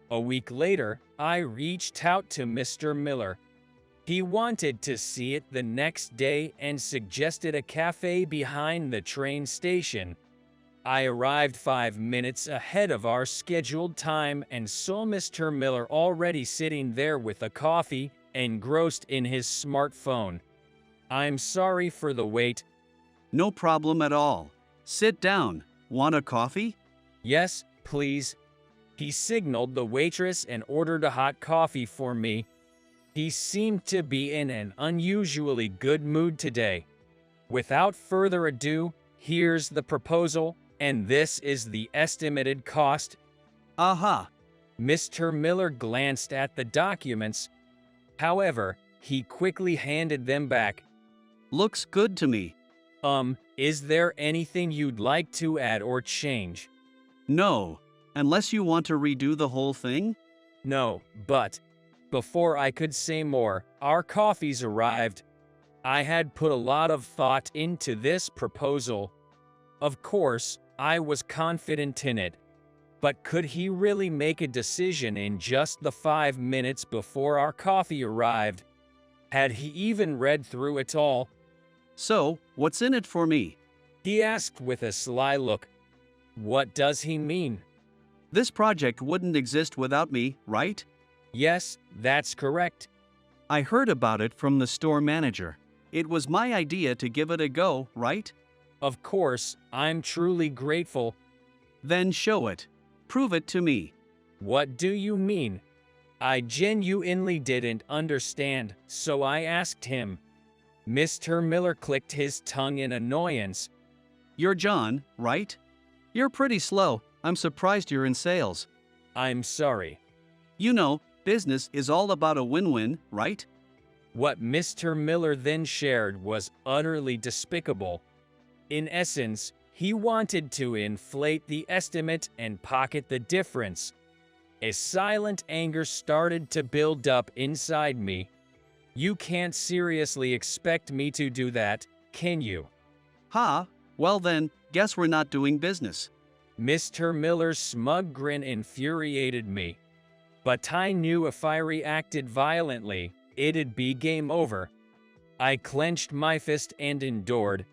A week later, I reached out to Mr. Miller. He wanted to see it the next day and suggested a cafe behind the train station. I arrived 5 minutes ahead of our scheduled time and saw Mr. Miller already sitting there with a coffee, engrossed in his smartphone. I'm sorry for the wait. No problem at all. Sit down. Want a coffee? Yes, please. He signaled the waitress and ordered a hot coffee for me. He seemed to be in an unusually good mood today. Without further ado, here's the proposal, and this is the estimated cost. Aha. Mr. Miller glanced at the documents. However, he quickly handed them back. Looks good to me. Is there anything you'd like to add or change? No, unless you want to redo the whole thing? No, but before I could say more, our coffees arrived. I had put a lot of thought into this proposal. Of course, I was confident in it. But could he really make a decision in just the 5 minutes before our coffee arrived? Had he even read through it all? So, what's in it for me? He asked with a sly look. What does he mean? This project wouldn't exist without me, right? Yes, that's correct. I heard about it from the store manager. It was my idea to give it a go, right? Of course, I'm truly grateful. Then show it. Prove it to me. What do you mean? I genuinely didn't understand, so I asked him. Mr. Miller clicked his tongue in annoyance. You're John, right? You're pretty slow. I'm surprised you're in sales. I'm sorry. You know, business is all about a win-win, right? What Mr. Miller then shared was utterly despicable. In essence, he wanted to inflate the estimate and pocket the difference. A silent anger started to build up inside me. You can't seriously expect me to do that, can you? Ha, well then, guess we're not doing business. Mr. Miller's smug grin infuriated me. But I knew if I reacted violently, it'd be game over. I clenched my fist and endured.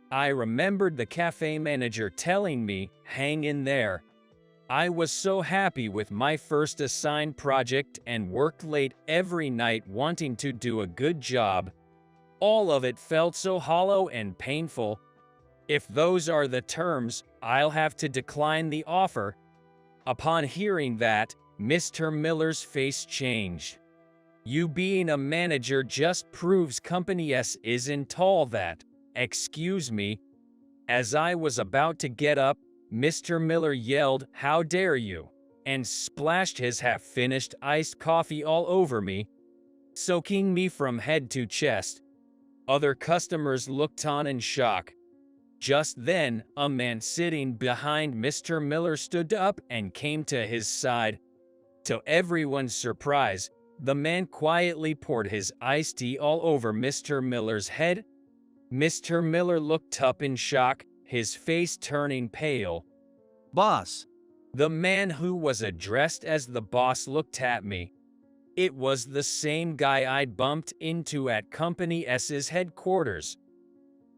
I remembered the cafe manager telling me, hang in there. I was so happy with my first assigned project and worked late every night wanting to do a good job. All of it felt so hollow and painful. If those are the terms, I'll have to decline the offer. Upon hearing that, Mr. Miller's face changed. You being a manager just proves Company S isn't all that. Excuse me. As I was about to get up, Mr. Miller yelled, "How dare you?" and splashed his half-finished iced coffee all over me, soaking me from head to chest. Other customers looked on in shock. Just then, a man sitting behind Mr. Miller stood up and came to his side. To everyone's surprise, the man quietly poured his iced tea all over Mr. Miller's head. Mr. Miller looked up in shock, his face turning pale. Boss. The man who was addressed as the boss looked at me. It was the same guy I'd bumped into at Company S's headquarters.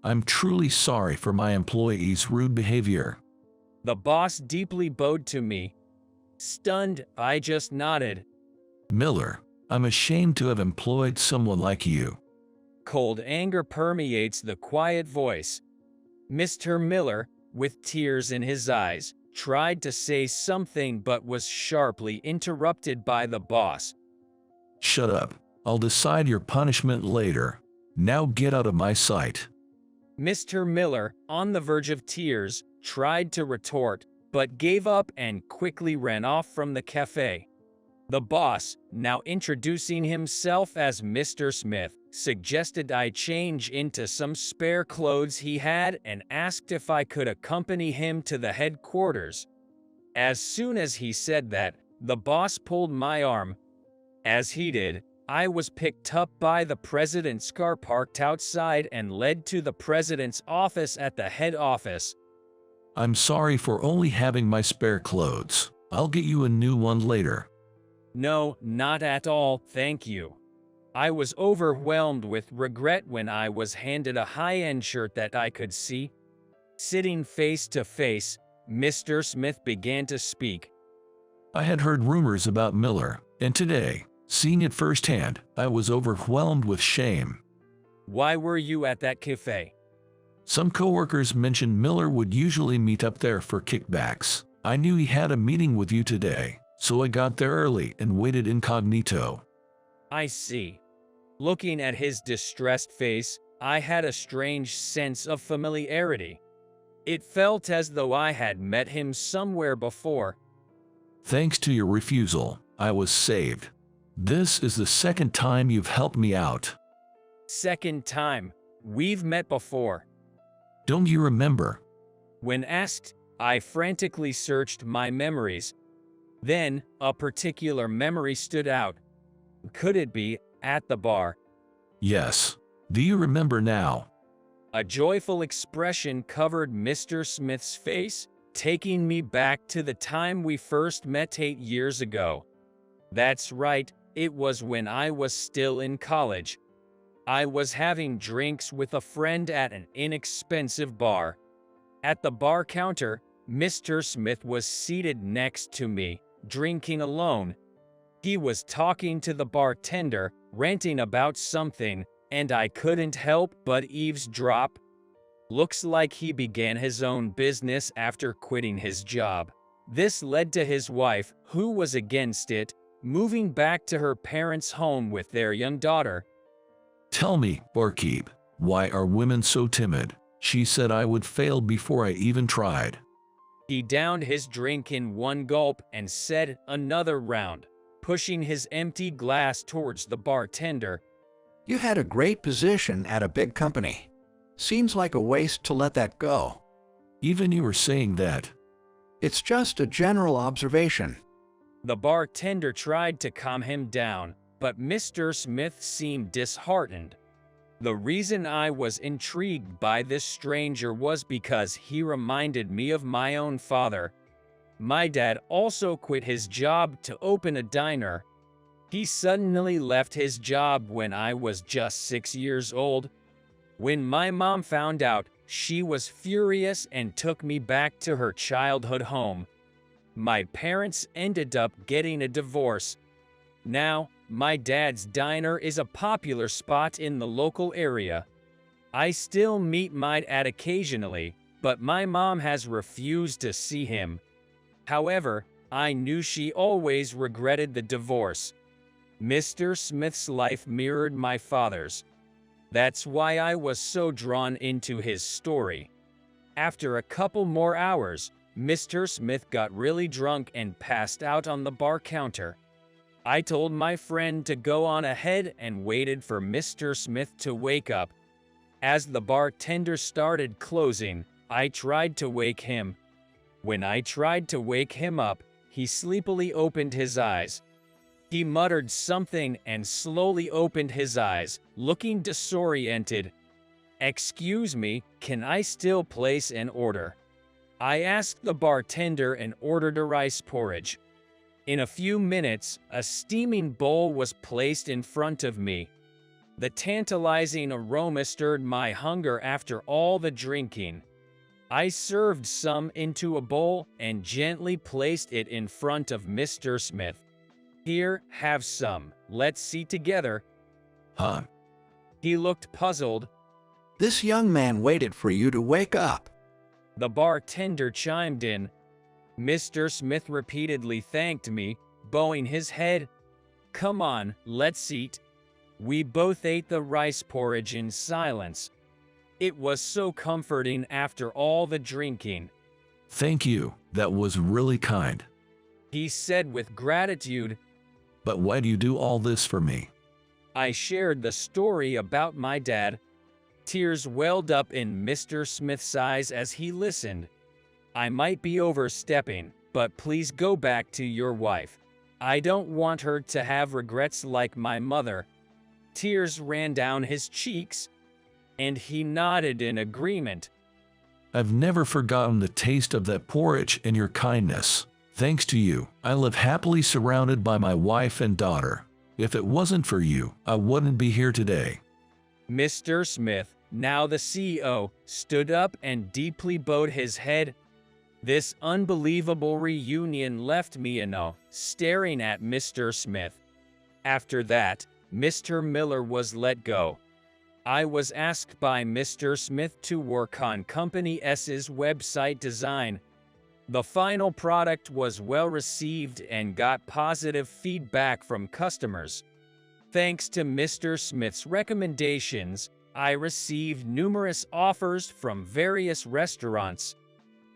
I'm truly sorry for my employees' rude behavior. The boss deeply bowed to me. Stunned, I just nodded. Miller, I'm ashamed to have employed someone like you. Cold anger permeates the quiet voice. Mr. Miller, with tears in his eyes, tried to say something but was sharply interrupted by the boss. Shut up. I'll decide your punishment later. Now get out of my sight. Mr. Miller, on the verge of tears, tried to retort, but gave up and quickly ran off from the cafe. The boss, now introducing himself as Mr. Smith, suggested I change into some spare clothes he had and asked if I could accompany him to the headquarters. As soon as he said that, the boss pulled my arm. As he did, I was picked up by the president's car parked outside and led to the president's office at the head office. I'm sorry for only having my spare clothes. I'll get you a new one later. No, not at all, thank you. I was overwhelmed with regret when I was handed a high-end shirt that I could see. Sitting face to face, Mr. Smith began to speak. I had heard rumors about Miller, and today, seeing it firsthand, I was overwhelmed with shame. Why were you at that cafe? Some coworkers mentioned Miller would usually meet up there for kickbacks. I knew he had a meeting with you today, so I got there early and waited incognito. I see. Looking at his distressed face, I had a strange sense of familiarity. It felt as though I had met him somewhere before. Thanks to your refusal, I was saved. This is the second time you've helped me out. Second time. We've met before. Don't you remember? When asked, I frantically searched my memories. Then, a particular memory stood out. Could it be at the bar? Yes. Do you remember now? A joyful expression covered Mr. Smith's face, taking me back to the time we first met 8 years ago. That's right, it was when I was still in college. I was having drinks with a friend at an inexpensive bar. At the bar counter, Mr. Smith was seated next to me, drinking alone. He was talking to the bartender, ranting about something, and I couldn't help but eavesdrop. Looks like he began his own business after quitting his job. This led to his wife, who was against it, moving back to her parents' home with their young daughter. Tell me, barkeep, why are women so timid? She said I would fail before I even tried. He downed his drink in one gulp and said, "Another round," pushing his empty glass towards the bartender. You had a great position at a big company. Seems like a waste to let that go. Even you were saying that. It's just a general observation. The bartender tried to calm him down, but Mr. Smith seemed disheartened. The reason I was intrigued by this stranger was because he reminded me of my own father. My dad also quit his job to open a diner. He suddenly left his job when I was just 6 years old. When my mom found out, she was furious and took me back to her childhood home. My parents ended up getting a divorce. Now, my dad's diner is a popular spot in the local area. I still meet my dad occasionally, but my mom has refused to see him. However, I knew she always regretted the divorce. Mr. Smith's life mirrored my father's. That's why I was so drawn into his story. After a couple more hours, Mr. Smith got really drunk and passed out on the bar counter. I told my friend to go on ahead and waited for Mr. Smith to wake up. As the bartender started closing, I tried to wake him. When I tried to wake him up, he sleepily opened his eyes. He muttered something and slowly opened his eyes, looking disoriented. "Excuse me, can I still place an order?" I asked the bartender and ordered a rice porridge. In a few minutes, a steaming bowl was placed in front of me. The tantalizing aroma stirred my hunger after all the drinking. I served some into a bowl and gently placed it in front of Mr. Smith. "Here, have some. Let's eat together." Huh? He looked puzzled. This young man waited for you to wake up. The bartender chimed in. Mr. Smith repeatedly thanked me, bowing his head. "Come on, let's eat." We both ate the rice porridge in silence. It was so comforting after all the drinking. Thank you, that was really kind. He said with gratitude. But why do you do all this for me? I shared the story about my dad. Tears welled up in Mr. Smith's eyes as he listened. "I might be overstepping, but please go back to your wife. I don't want her to have regrets like my mother." Tears ran down his cheeks, and he nodded in agreement. I've never forgotten the taste of that porridge and your kindness. Thanks to you, I live happily surrounded by my wife and daughter. If it wasn't for you, I wouldn't be here today. Mr. Smith, Now the CEO stood up and deeply bowed his head. This unbelievable reunion left me in awe, staring at Mr. Smith. After that, Mr. Miller was let go. I was asked by Mr. Smith to work on Company S's website design. The final product was well received and got positive feedback from customers. Thanks to Mr. Smith's recommendations, I received numerous offers from various restaurants.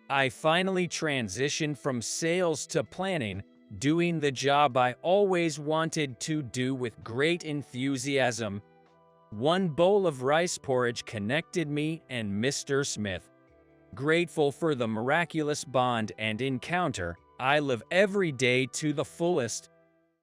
I finally transitioned from sales to planning, doing the job I always wanted to do with great enthusiasm. One bowl of rice porridge connected me and Mr. Smith. Grateful for the miraculous bond and encounter, I live every day to the fullest.